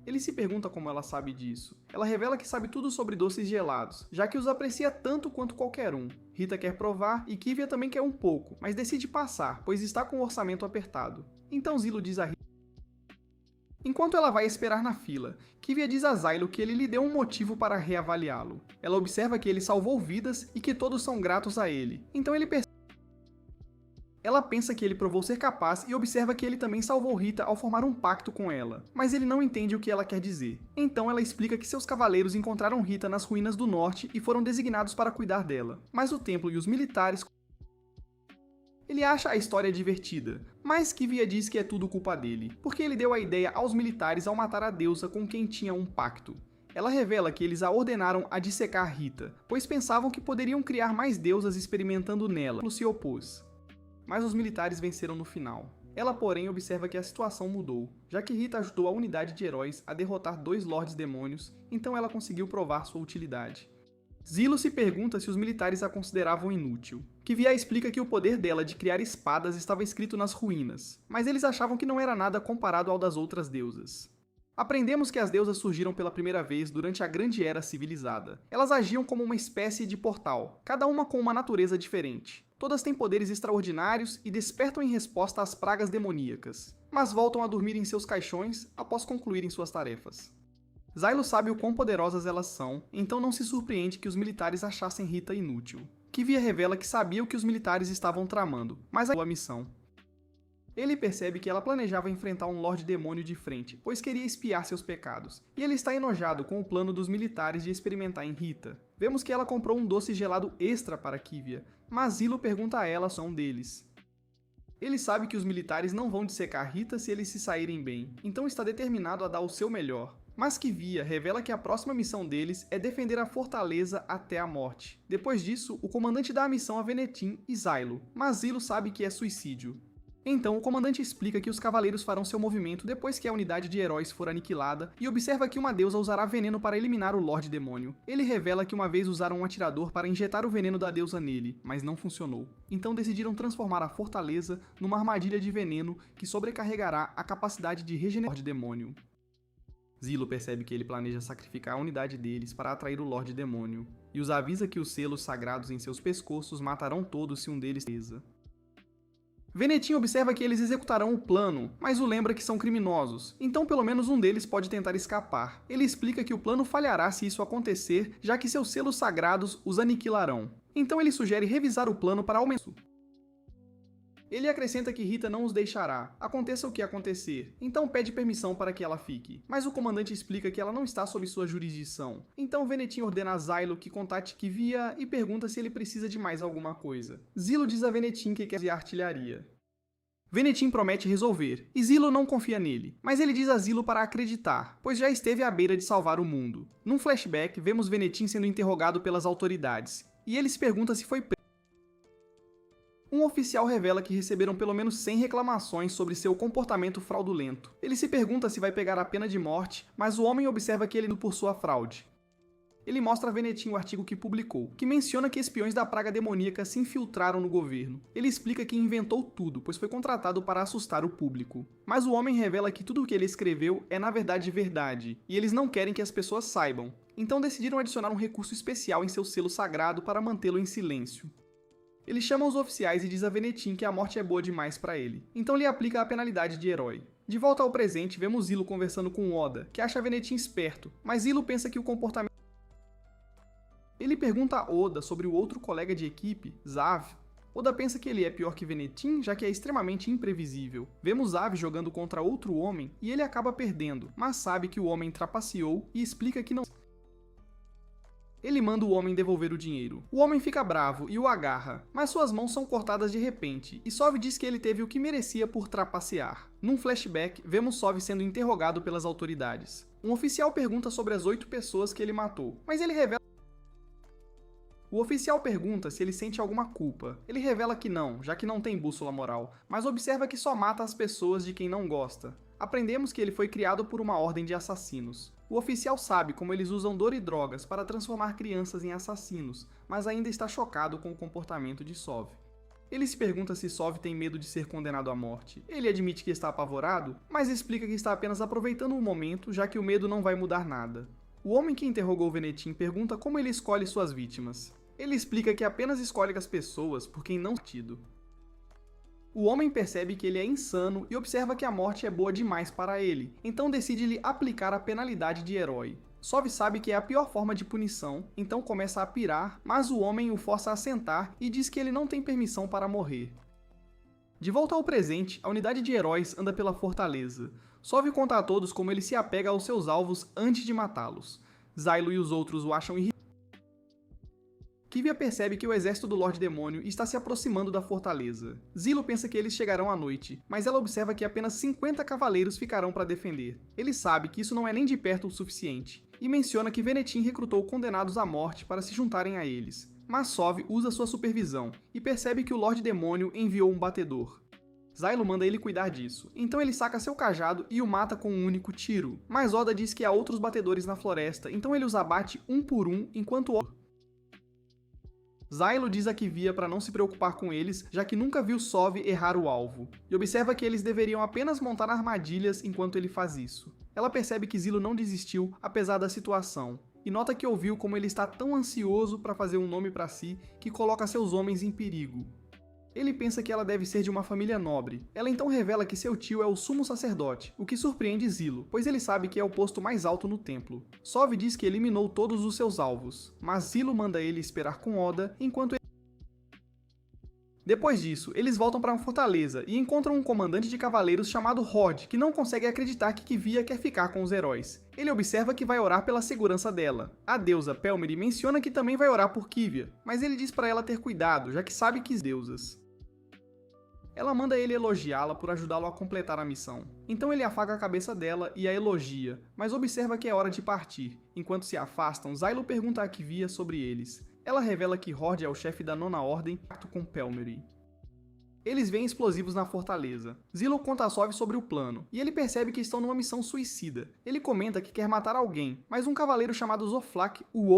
[SPEAKER 1] Ele se pergunta como ela sabe disso. Ela revela que sabe tudo sobre doces gelados, já que os aprecia tanto quanto qualquer um. Rita quer provar e Kivia também quer um pouco, mas decide passar, pois está com o orçamento apertado. Então Zilo diz a Rita. Enquanto ela vai esperar na fila, Kivia diz a Zylo que ele lhe deu um motivo para reavaliá-lo. Ela observa que ele salvou vidas e que todos são gratos a ele. Então ele percebe. Ela pensa que ele provou ser capaz e observa que ele também salvou Rita ao formar um pacto com ela, mas ele não entende o que ela quer dizer. Então ela explica que seus cavaleiros encontraram Rita nas ruínas do norte e foram designados para cuidar dela, mas o templo e os militares... Ele acha a história divertida, mas Kivia diz que é tudo culpa dele, porque ele deu a ideia aos militares ao matar a deusa com quem tinha um pacto. Ela revela que eles a ordenaram a dissecar Rita, pois pensavam que poderiam criar mais deusas experimentando nela, e se opôs. Mas os militares venceram no final. Ela, porém, observa que a situação mudou, já que Rita ajudou a unidade de heróis a derrotar 2 Lordes Demônios, então ela conseguiu provar sua utilidade. Zilo se pergunta se os militares a consideravam inútil. Kivia explica que o poder dela de criar espadas estava escrito nas ruínas, mas eles achavam que não era nada comparado ao das outras deusas. Aprendemos que as deusas surgiram pela primeira vez durante a Grande Era Civilizada. Elas agiam como uma espécie de portal, cada uma com uma natureza diferente. Todas têm poderes extraordinários e despertam em resposta às pragas demoníacas, mas voltam a dormir em seus caixões após concluírem suas tarefas. Zylo sabe o quão poderosas elas são, então não se surpreende que os militares achassem Rita inútil. Kivia revela que sabia o que os militares estavam tramando, mas a missão. Ele percebe que ela planejava enfrentar um Lorde Demônio de frente, pois queria espiar seus pecados, e ele está enojado com o plano dos militares de experimentar em Rita. Vemos que ela comprou um doce gelado extra para Kivia, mas Zilo pergunta a ela se é um deles. Ele sabe que os militares não vão dissecar Rita se eles se saírem bem, então está determinado a dar o seu melhor. Mas Kivia revela que a próxima missão deles é defender a fortaleza até a morte. Depois disso, o comandante dá a missão a Venetin e Zylo, mas Zilo sabe que é suicídio. Então, o comandante explica que os cavaleiros farão seu movimento depois que a unidade de heróis for aniquilada e observa que uma deusa usará veneno para eliminar o Lorde Demônio. Ele revela que uma vez usaram um atirador para injetar o veneno da deusa nele, mas não funcionou. Então decidiram transformar a fortaleza numa armadilha de veneno que sobrecarregará a capacidade de regenerar o Lorde Demônio. Zilo percebe que ele planeja sacrificar a unidade deles para atrair o Lorde Demônio, e os avisa que os selos sagrados em seus pescoços matarão todos se um deles presa. Venetim observa que eles executarão o plano, mas o lembra que são criminosos, então pelo menos um deles pode tentar escapar. Ele explica que o plano falhará se isso acontecer, já que seus selos sagrados os aniquilarão. Então ele sugere revisar o plano para aumentar. Ele acrescenta que Rita não os deixará, aconteça o que acontecer, então pede permissão para que ela fique. Mas o comandante explica que ela não está sob sua jurisdição. Então Venetim ordena a Zylo que contate Kivia e pergunta se ele precisa de mais alguma coisa. Zilo diz a Venetim que quer fazer artilharia. Venetim promete resolver, e Zilo não confia nele, mas ele diz a Zilo para acreditar, pois já esteve à beira de salvar o mundo. Num flashback, vemos Venetim sendo interrogado pelas autoridades, e ele se pergunta se foi preso. Um oficial revela que receberam pelo menos 100 reclamações sobre seu comportamento fraudulento. Ele se pergunta se vai pegar a pena de morte, mas o homem observa que ele indo por sua fraude. Ele mostra a Venetim o artigo que publicou, que menciona que espiões da praga demoníaca se infiltraram no governo. Ele explica que inventou tudo, pois foi contratado para assustar o público. Mas o homem revela que tudo o que ele escreveu é na verdade verdade, e eles não querem que as pessoas saibam. Então decidiram adicionar um recurso especial em seu selo sagrado para mantê-lo em silêncio. Ele chama os oficiais e diz a Venetim que a morte é boa demais para ele, então lhe aplica a penalidade de herói. De volta ao presente, vemos Zilo conversando com Oda, que acha Venetim esperto, mas Zilo pensa que o comportamento... Ele pergunta a Oda sobre o outro colega de equipe, Zav. Oda pensa que ele é pior que Venetim, já que é extremamente imprevisível. Vemos Zav jogando contra outro homem e ele acaba perdendo, mas sabe que o homem trapaceou e explica que não... Ele manda o homem devolver o dinheiro. O homem fica bravo e o agarra, mas suas mãos são cortadas de repente, e Sov diz que ele teve o que merecia por trapacear. Num flashback, vemos Sov sendo interrogado pelas autoridades. Um oficial pergunta sobre as 8 pessoas que ele matou, mas ele revela... O oficial pergunta se ele sente alguma culpa. Ele revela que não, já que não tem bússola moral, mas observa que só mata as pessoas de quem não gosta. Aprendemos que ele foi criado por uma ordem de assassinos. O oficial sabe como eles usam dor e drogas para transformar crianças em assassinos, mas ainda está chocado com o comportamento de Sov. Ele se pergunta se Sov tem medo de ser condenado à morte. Ele admite que está apavorado, mas explica que está apenas aproveitando o momento, já que o medo não vai mudar nada. O homem que interrogou Venetim pergunta como ele escolhe suas vítimas. Ele explica que apenas escolhe as pessoas por quem não tido. O homem percebe que ele é insano e observa que a morte é boa demais para ele, então decide lhe aplicar a penalidade de herói. Sov sabe que é a pior forma de punição, então começa a pirar, mas o homem o força a sentar e diz que ele não tem permissão para morrer. De volta ao presente, a unidade de heróis anda pela fortaleza. Sov conta a todos como ele se apega aos seus alvos antes de matá-los. Zylo e os outros o acham irritante. Kivia percebe que o exército do Lorde Demônio está se aproximando da fortaleza. Zilo pensa que eles chegarão à noite, mas ela observa que apenas 50 cavaleiros ficarão para defender. Ele sabe que isso não é nem de perto o suficiente, e menciona que Venetim recrutou condenados à morte para se juntarem a eles. Mas Sov usa sua supervisão, e percebe que o Lorde Demônio enviou um batedor. Zylo manda ele cuidar disso, então ele saca seu cajado e o mata com um único tiro. Mas Oda diz que há outros batedores na floresta, então ele os abate um por um, enquanto Zylo diz a Kivia para não se preocupar com eles, já que nunca viu Sov errar o alvo, e observa que eles deveriam apenas montar armadilhas enquanto ele faz isso. Ela percebe que Zilo não desistiu, apesar da situação, e nota que ouviu como ele está tão ansioso para fazer um nome para si que coloca seus homens em perigo. Ele pensa que ela deve ser de uma família nobre. Ela então revela que seu tio é o sumo sacerdote, o que surpreende Zilo, pois ele sabe que é o posto mais alto no templo. Sov diz que eliminou todos os seus alvos, mas Zilo manda ele esperar com Oda enquanto ele... Depois disso, eles voltam para uma fortaleza e encontram um comandante de cavaleiros chamado Rod, que não consegue acreditar que Kivia quer ficar com os heróis. Ele observa que vai orar pela segurança dela. A deusa Pelmeri menciona que também vai orar por Kivia, mas ele diz para ela ter cuidado, já que sabe que deusas. Ela manda ele elogiá-la por ajudá-lo a completar a missão. Então ele afaga a cabeça dela e a elogia, mas observa que é hora de partir. Enquanto se afastam, Zylo pergunta a Kivia sobre eles. Ela revela que Hord é o chefe da Nona Ordem, junto com Pelmeri. Eles veem explosivos na fortaleza. Zilo conta a Sov sobre o plano, e ele percebe que estão numa missão suicida. Ele comenta que quer matar alguém, mas um cavaleiro chamado Zoflak o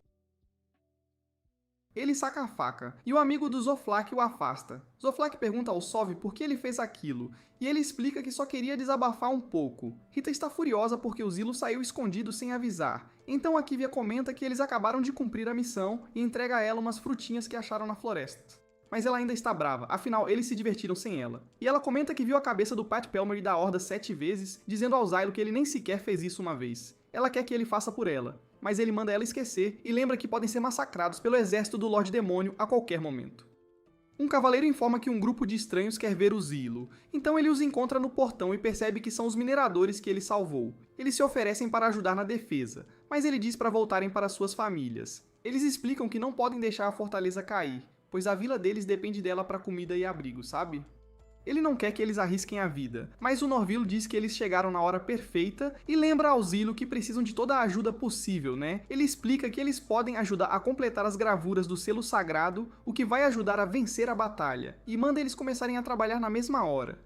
[SPEAKER 1] Ele saca a faca, e o amigo do Zoflak o afasta. Zoflak pergunta ao Sov por que ele fez aquilo, e ele explica que só queria desabafar um pouco. Rita está furiosa porque o Zilo saiu escondido sem avisar. Então a Kivia comenta que eles acabaram de cumprir a missão e entrega a ela umas frutinhas que acharam na floresta. Mas ela ainda está brava, afinal eles se divertiram sem ela. E ela comenta que viu a cabeça do Pat Pelmer da Horda 7 vezes, dizendo ao Zylo que ele nem sequer fez isso uma vez. Ela quer que ele faça por ela, mas ele manda ela esquecer e lembra que podem ser massacrados pelo exército do Lorde Demônio a qualquer momento. Um cavaleiro informa que um grupo de estranhos quer ver o Zilo, então ele os encontra no portão e percebe que são os mineradores que ele salvou. Eles se oferecem para ajudar na defesa, mas ele diz para voltarem para suas famílias. Eles explicam que não podem deixar a fortaleza cair, pois a vila deles depende dela para comida e abrigo, sabe? Ele não quer que eles arrisquem a vida, mas o Norvilo diz que eles chegaram na hora perfeita e lembra ao Zilo que precisam de toda a ajuda possível, né? Ele explica que eles podem ajudar a completar as gravuras do selo sagrado, o que vai ajudar a vencer a batalha, e manda eles começarem a trabalhar na mesma hora.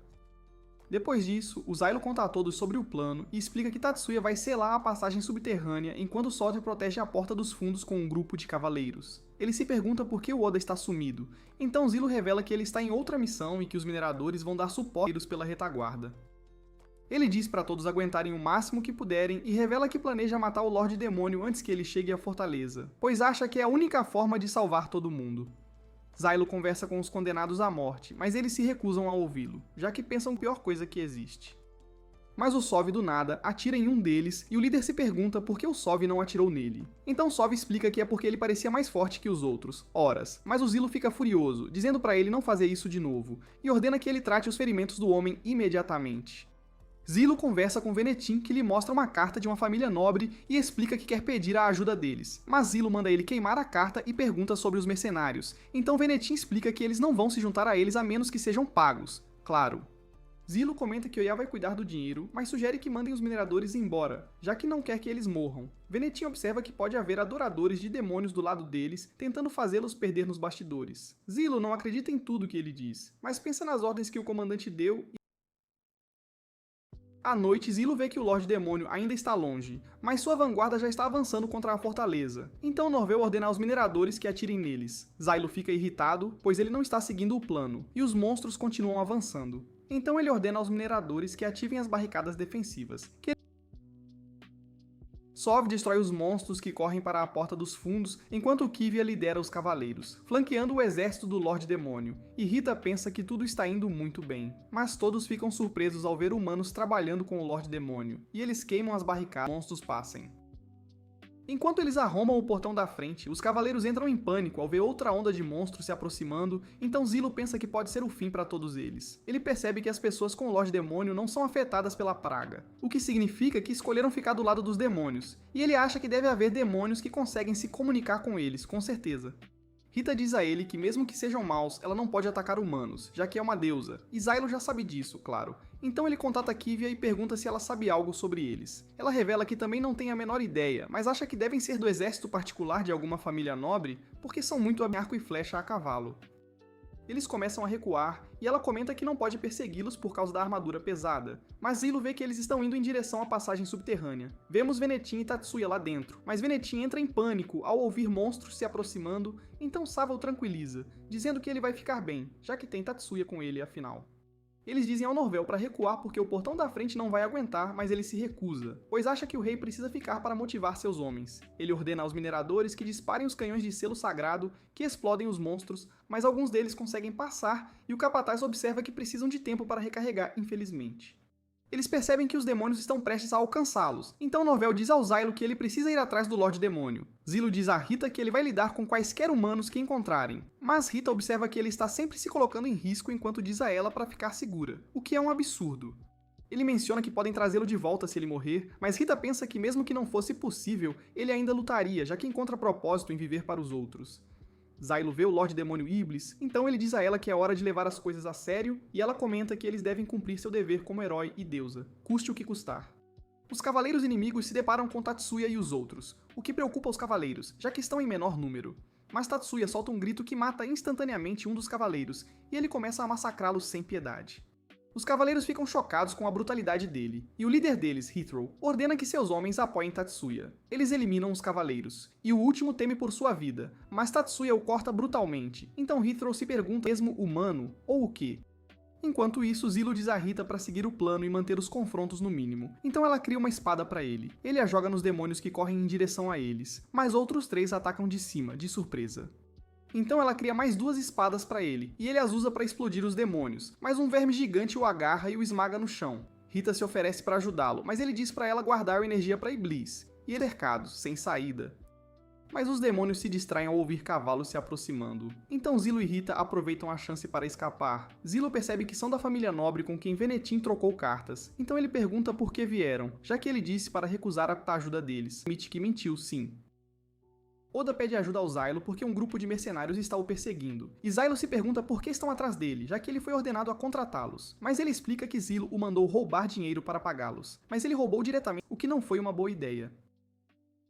[SPEAKER 1] Depois disso, o Zylo conta a todos sobre o plano e explica que Tatsuya vai selar a passagem subterrânea enquanto Sother protege a porta dos fundos com um grupo de cavaleiros. Ele se pergunta por que o Oda está sumido, então Zilo revela que ele está em outra missão e que os mineradores vão dar suporte pela retaguarda. Ele diz para todos aguentarem o máximo que puderem e revela que planeja matar o Lorde Demônio antes que ele chegue à fortaleza, pois acha que é a única forma de salvar todo mundo. Zylo conversa com os condenados à morte, mas eles se recusam a ouvi-lo, já que pensam a pior coisa que existe. Mas o Sov do nada atira em um deles e o líder se pergunta por que o Sov não atirou nele. Então Sov explica que é porque ele parecia mais forte que os outros, horas, mas o Zilo fica furioso, dizendo para ele não fazer isso de novo, e ordena que ele trate os ferimentos do homem imediatamente. Zilo conversa com Venetim, que lhe mostra uma carta de uma família nobre e explica que quer pedir a ajuda deles. Mas Zilo manda ele queimar a carta e pergunta sobre os mercenários. Então Venetim explica que eles não vão se juntar a eles a menos que sejam pagos. Claro. Zilo comenta que Oya vai cuidar do dinheiro, mas sugere que mandem os mineradores embora, já que não quer que eles morram. Venetim observa que pode haver adoradores de demônios do lado deles, tentando fazê-los perder nos bastidores. Zilo não acredita em tudo que ele diz, mas pensa nas ordens que o comandante deu. À noite, Zilo vê que o Lorde Demônio ainda está longe, mas sua vanguarda já está avançando contra a fortaleza. Então Norvel ordena aos mineradores que atirem neles. Zylo fica irritado, pois ele não está seguindo o plano, e os monstros continuam avançando. Então ele ordena aos mineradores que ativem as barricadas defensivas. Sov destrói os monstros que correm para a porta dos fundos, enquanto Kivia lidera os cavaleiros, flanqueando o exército do Lorde Demônio, e Rita pensa que tudo está indo muito bem. Mas todos ficam surpresos ao ver humanos trabalhando com o Lorde Demônio, e eles queimam as barricadas e os monstros passem. Enquanto eles arrombam o portão da frente, os cavaleiros entram em pânico ao ver outra onda de monstros se aproximando, então Zilo pensa que pode ser o fim para todos eles. Ele percebe que as pessoas com o Lorde Demônio não são afetadas pela praga, o que significa que escolheram ficar do lado dos demônios, e ele acha que deve haver demônios que conseguem se comunicar com eles, com certeza. Rita diz a ele que mesmo que sejam maus, ela não pode atacar humanos, já que é uma deusa, e Zylo já sabe disso, claro. Então ele contata Kivia e pergunta se ela sabe algo sobre eles. Ela revela que também não tem a menor ideia, mas acha que devem ser do exército particular de alguma família nobre, porque são muito arco e flecha a cavalo. Eles começam a recuar, e ela comenta que não pode persegui-los por causa da armadura pesada. Mas Zilo vê que eles estão indo em direção à passagem subterrânea. Vemos Venetim e Tatsuya lá dentro, mas Venetim entra em pânico ao ouvir monstros se aproximando, então Sava o tranquiliza, dizendo que ele vai ficar bem, já que tem Tatsuya com ele afinal. Eles dizem ao Norvel para recuar porque o portão da frente não vai aguentar, mas ele se recusa, pois acha que o rei precisa ficar para motivar seus homens. Ele ordena aos mineradores que disparem os canhões de selo sagrado, que explodem os monstros, mas alguns deles conseguem passar e o capataz observa que precisam de tempo para recarregar, infelizmente. Eles percebem que os demônios estão prestes a alcançá-los, então Norvel diz ao Zylo que ele precisa ir atrás do Lorde Demônio. Zilo diz a Rita que ele vai lidar com quaisquer humanos que encontrarem, mas Rita observa que ele está sempre se colocando em risco enquanto diz a ela para ficar segura, o que é um absurdo. Ele menciona que podem trazê-lo de volta se ele morrer, mas Rita pensa que mesmo que não fosse possível, ele ainda lutaria, já que encontra propósito em viver para os outros. Zylo vê o Lorde Demônio Iblis, então ele diz a ela que é hora de levar as coisas a sério, e ela comenta que eles devem cumprir seu dever como herói e deusa, custe o que custar. Os cavaleiros inimigos se deparam com Tatsuya e os outros, o que preocupa os cavaleiros, já que estão em menor número. Mas Tatsuya solta um grito que mata instantaneamente um dos cavaleiros, e ele começa a massacrá-los sem piedade. Os cavaleiros ficam chocados com a brutalidade dele, e o líder deles, Hithro, ordena que seus homens apoiem Tatsuya. Eles eliminam os cavaleiros, e o último teme por sua vida, mas Tatsuya o corta brutalmente, então Hithro se pergunta mesmo humano, ou o quê? Enquanto isso, Zilo diz a Rita para seguir o plano e manter os confrontos no mínimo, então ela cria uma espada para ele. Ele a joga nos demônios que correm em direção a eles, mas outros 3 atacam de cima, de surpresa. Então ela cria mais 2 espadas para ele, e ele as usa para explodir os demônios, mas um verme gigante o agarra e o esmaga no chão. Rita se oferece para ajudá-lo, mas ele diz para ela guardar a energia para Iblis, e cercados, sem saída. Mas os demônios se distraem ao ouvir cavalos se aproximando. Então Zilo e Rita aproveitam a chance para escapar. Zilo percebe que são da família nobre com quem Venetim trocou cartas, então ele pergunta por que vieram, já que ele disse para recusar a ajuda deles. Admite que mentiu, sim. Oda pede ajuda ao Zylo porque um grupo de mercenários está o perseguindo, e Zylo se pergunta por que estão atrás dele, já que ele foi ordenado a contratá-los. Mas ele explica que Zilo o mandou roubar dinheiro para pagá-los, mas ele roubou diretamente, o que não foi uma boa ideia.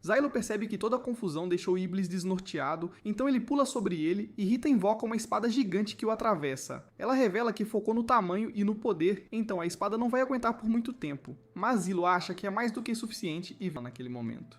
[SPEAKER 1] Zylo percebe que toda a confusão deixou Iblis desnorteado, então ele pula sobre ele e Rita invoca uma espada gigante que o atravessa. Ela revela que focou no tamanho e no poder, então a espada não vai aguentar por muito tempo, mas Zilo acha que é mais do que suficiente e vê naquele momento.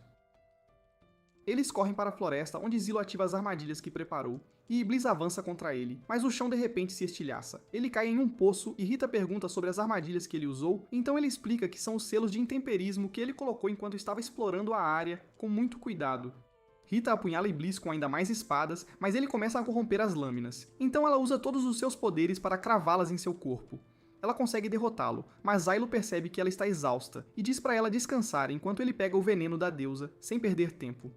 [SPEAKER 1] Eles correm para a floresta, onde Zilo ativa as armadilhas que preparou, e Iblis avança contra ele, mas o chão de repente se estilhaça. Ele cai em um poço e Rita pergunta sobre as armadilhas que ele usou, então ele explica que são os selos de intemperismo que ele colocou enquanto estava explorando a área, com muito cuidado. Rita apunhala Iblis com ainda mais espadas, mas ele começa a corromper as lâminas, então ela usa todos os seus poderes para cravá-las em seu corpo. Ela consegue derrotá-lo, mas Zylo percebe que ela está exausta, e diz para ela descansar enquanto ele pega o veneno da deusa, sem perder tempo.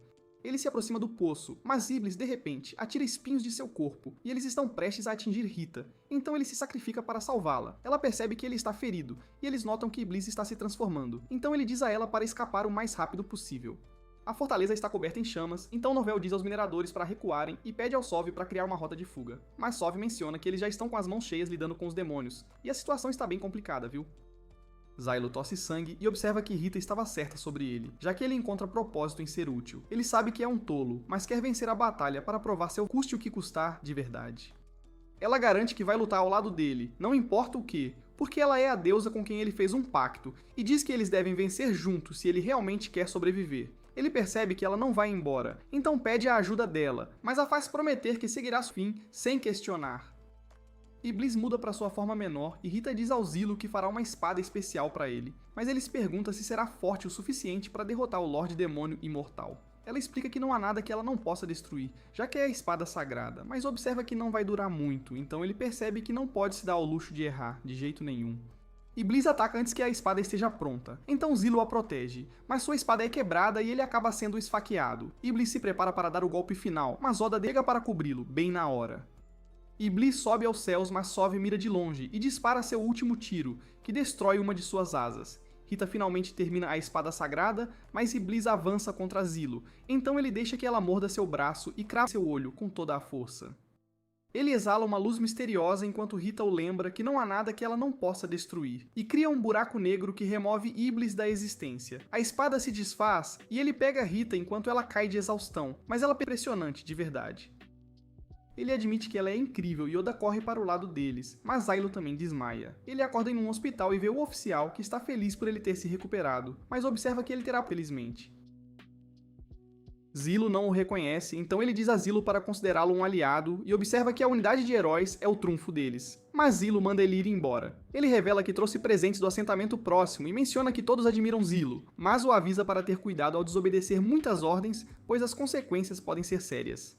[SPEAKER 1] Ele se aproxima do poço, mas Iblis, de repente, atira espinhos de seu corpo, e eles estão prestes a atingir Rita, então ele se sacrifica para salvá-la. Ela percebe que ele está ferido, e eles notam que Iblis está se transformando, então ele diz a ela para escapar o mais rápido possível. A fortaleza está coberta em chamas, então Novel diz aos mineradores para recuarem e pede ao Sov para criar uma rota de fuga. Mas Sov menciona que eles já estão com as mãos cheias lidando com os demônios, e a situação está bem complicada, viu? Zylo tosse sangue e observa que Rita estava certa sobre ele, já que ele encontra propósito em ser útil. Ele sabe que é um tolo, mas quer vencer a batalha para provar seu custe o que custar de verdade. Ela garante que vai lutar ao lado dele, não importa o que, porque ela é a deusa com quem ele fez um pacto, e diz que eles devem vencer juntos se ele realmente quer sobreviver. Ele percebe que ela não vai embora, então pede a ajuda dela, mas a faz prometer que seguirá seu fim sem questionar. Iblis muda para sua forma menor e Rita diz ao Zilo que fará uma espada especial para ele, mas ele se pergunta se será forte o suficiente para derrotar o Lorde Demônio Imortal. Ela explica que não há nada que ela não possa destruir, já que é a espada sagrada, mas observa que não vai durar muito, então ele percebe que não pode se dar ao luxo de errar, de jeito nenhum. Iblis ataca antes que a espada esteja pronta, então Zilo a protege, mas sua espada é quebrada e ele acaba sendo esfaqueado. Iblis se prepara para dar o golpe final, mas Oda chega para cobri-lo, bem na hora. Iblis sobe aos céus, mas Sov mira de longe e dispara seu último tiro, que destrói uma de suas asas. Rita finalmente termina a espada sagrada, mas Iblis avança contra Zilo, então ele deixa que ela morda seu braço e crava seu olho com toda a força. Ele exala uma luz misteriosa enquanto Rita o lembra que não há nada que ela não possa destruir, e cria um buraco negro que remove Iblis da existência. A espada se desfaz e ele pega Rita enquanto ela cai de exaustão, mas ela é impressionante de verdade. Ele admite que ela é incrível e Oda corre para o lado deles, mas Zylo também desmaia. Ele acorda em um hospital e vê o oficial, que está feliz por ele ter se recuperado, mas observa que ele terá felizmente. Zilo não o reconhece, então ele diz a Zilo para considerá-lo um aliado e observa que a unidade de heróis é o trunfo deles. Mas Zilo manda ele ir embora. Ele revela que trouxe presentes do assentamento próximo e menciona que todos admiram Zilo, mas o avisa para ter cuidado ao desobedecer muitas ordens, pois as consequências podem ser sérias.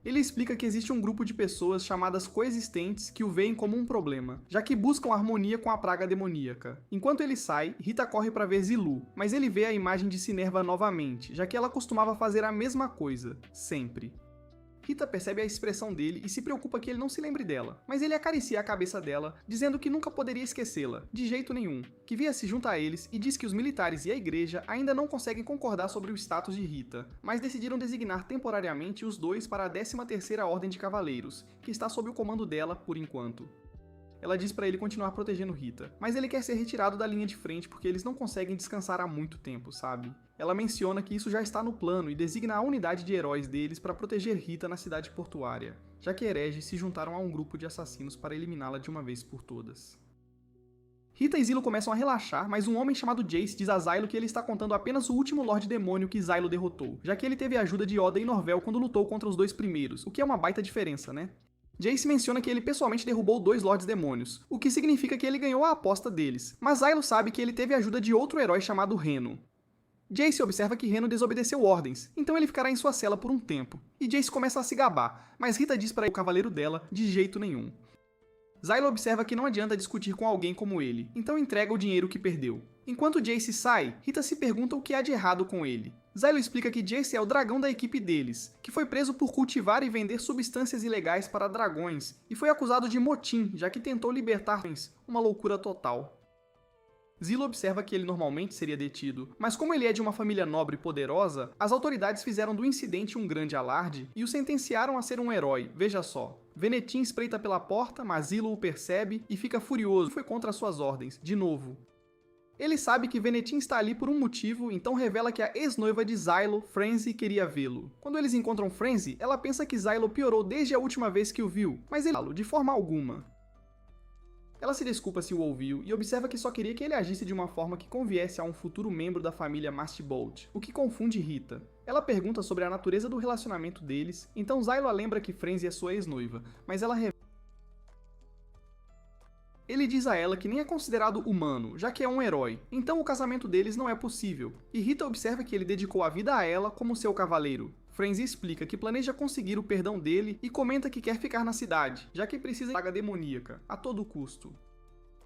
[SPEAKER 1] Ele explica que existe um grupo de pessoas chamadas coexistentes que o veem como um problema, já que buscam harmonia com a praga demoníaca. Enquanto ele sai, Rita corre para ver Zilu, mas ele vê a imagem de Sinerva novamente, já que ela costumava fazer a mesma coisa, sempre. Rita percebe a expressão dele e se preocupa que ele não se lembre dela, mas ele acaricia a cabeça dela, dizendo que nunca poderia esquecê-la, de jeito nenhum, que via-se junto a eles e diz que os militares e a igreja ainda não conseguem concordar sobre o status de Rita, mas decidiram designar temporariamente os dois para a 13ª Ordem de Cavaleiros, que está sob o comando dela por enquanto. Ela diz para ele continuar protegendo Rita, mas ele quer ser retirado da linha de frente porque eles não conseguem descansar há muito tempo, sabe? Ela menciona que isso já está no plano e designa a unidade de heróis deles para proteger Rita na cidade portuária, já que hereges se juntaram a um grupo de assassinos para eliminá-la de uma vez por todas. Rita e Zilo começam a relaxar, mas um homem chamado Jace diz a Zylo que ele está contando apenas o último Lorde Demônio que Zylo derrotou, já que ele teve a ajuda de Oda e Norvel quando lutou contra os dois primeiros, o que é uma baita diferença, né? Jace menciona que ele pessoalmente derrubou 2 Lordes Demônios, o que significa que ele ganhou a aposta deles, mas Zylo sabe que ele teve a ajuda de outro herói chamado Reno. Jace observa que Reno desobedeceu ordens, então ele ficará em sua cela por um tempo, e Jace começa a se gabar, mas Rita diz para o cavaleiro dela de jeito nenhum. Zylo observa que não adianta discutir com alguém como ele, então entrega o dinheiro que perdeu. Enquanto Jace sai, Rita se pergunta o que há de errado com ele. Zylo explica que Jace é o dragão da equipe deles, que foi preso por cultivar e vender substâncias ilegais para dragões, e foi acusado de motim, já que tentou libertar uma loucura total. Zilo observa que ele normalmente seria detido, mas como ele é de uma família nobre e poderosa, as autoridades fizeram do incidente um grande alarde e o sentenciaram a ser um herói, veja só. Venetim espreita pela porta, mas Zilo o percebe e fica furioso, foi contra suas ordens, de novo. Ele sabe que Venetim está ali por um motivo, então revela que a ex-noiva de Zylo, Frenzy, queria vê-lo. Quando eles encontram Frenzy, ela pensa que Zylo piorou desde a última vez que o viu, mas ele não, de forma alguma. Ela se desculpa se o ouviu e observa que só queria que ele agisse de uma forma que conviesse a um futuro membro da família Mastbolt, o que confunde Rita. Ela pergunta sobre a natureza do relacionamento deles, então Zylo a lembra que Frenzy é sua ex-noiva, mas ela revela. Ele diz a ela que nem é considerado humano, já que é um herói, então o casamento deles não é possível, e Rita observa que ele dedicou a vida a ela como seu cavaleiro. Frenzy explica que planeja conseguir o perdão dele e comenta que quer ficar na cidade, já que precisa de praga demoníaca, a todo custo.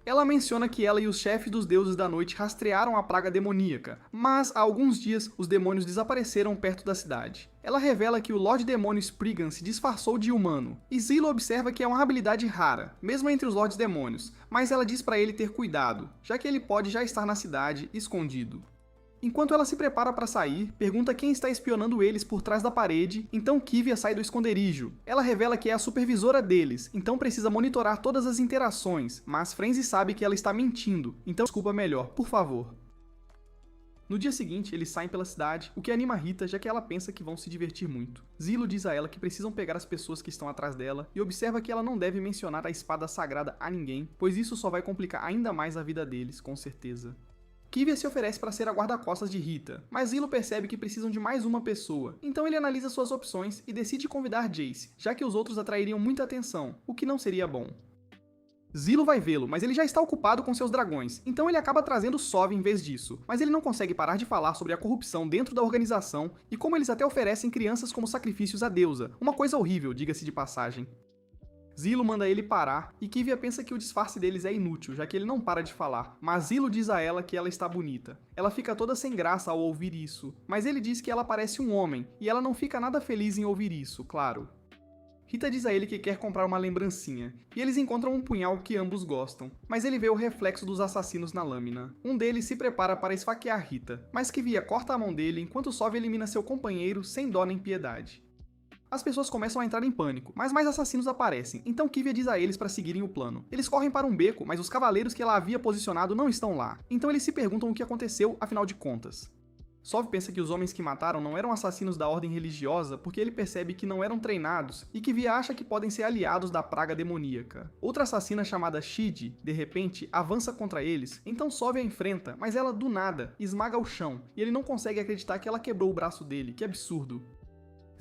[SPEAKER 1] Ela menciona que ela e os chefes dos deuses da noite rastrearam a praga demoníaca, mas há alguns dias os demônios desapareceram perto da cidade. Ela revela que o Lorde Demônio Spriggan se disfarçou de humano, e Zilo observa que é uma habilidade rara, mesmo entre os Lordes Demônios, mas ela diz para ele ter cuidado, já que ele pode já estar na cidade, escondido. Enquanto ela se prepara para sair, pergunta quem está espionando eles por trás da parede, então Kivia sai do esconderijo. Ela revela que é a supervisora deles, então precisa monitorar todas as interações, mas Frenzy sabe que ela está mentindo, então desculpa melhor, por favor. No dia seguinte, eles saem pela cidade, o que anima Rita, já que ela pensa que vão se divertir muito. Zilo diz a ela que precisam pegar as pessoas que estão atrás dela, e observa que ela não deve mencionar a espada sagrada a ninguém, pois isso só vai complicar ainda mais a vida deles, com certeza. Kivia se oferece para ser a guarda-costas de Rita, mas Zilo percebe que precisam de mais uma pessoa, então ele analisa suas opções e decide convidar Jace, já que os outros atrairiam muita atenção, o que não seria bom. Zilo vai vê-lo, mas ele já está ocupado com seus dragões, então ele acaba trazendo Sov em vez disso, mas ele não consegue parar de falar sobre a corrupção dentro da organização e como eles até oferecem crianças como sacrifícios à deusa, uma coisa horrível, diga-se de passagem. Zilo manda ele parar, e Kivia pensa que o disfarce deles é inútil, já que ele não para de falar, mas Zilo diz a ela que ela está bonita. Ela fica toda sem graça ao ouvir isso, mas ele diz que ela parece um homem, e ela não fica nada feliz em ouvir isso, claro. Rita diz a ele que quer comprar uma lembrancinha, e eles encontram um punhal que ambos gostam, mas ele vê o reflexo dos assassinos na lâmina. Um deles se prepara para esfaquear Rita, mas Kivia corta a mão dele enquanto Sov elimina seu companheiro sem dó nem piedade. As pessoas começam a entrar em pânico, mas mais assassinos aparecem, então Kivia diz a eles para seguirem o plano. Eles correm para um beco, mas os cavaleiros que ela havia posicionado não estão lá, então eles se perguntam o que aconteceu, afinal de contas. Sov pensa que os homens que mataram não eram assassinos da ordem religiosa porque ele percebe que não eram treinados e Kivia acha que podem ser aliados da praga demoníaca. Outra assassina chamada Shid, de repente, avança contra eles, então Sov a enfrenta, mas ela do nada esmaga o chão e ele não consegue acreditar que ela quebrou o braço dele, que absurdo.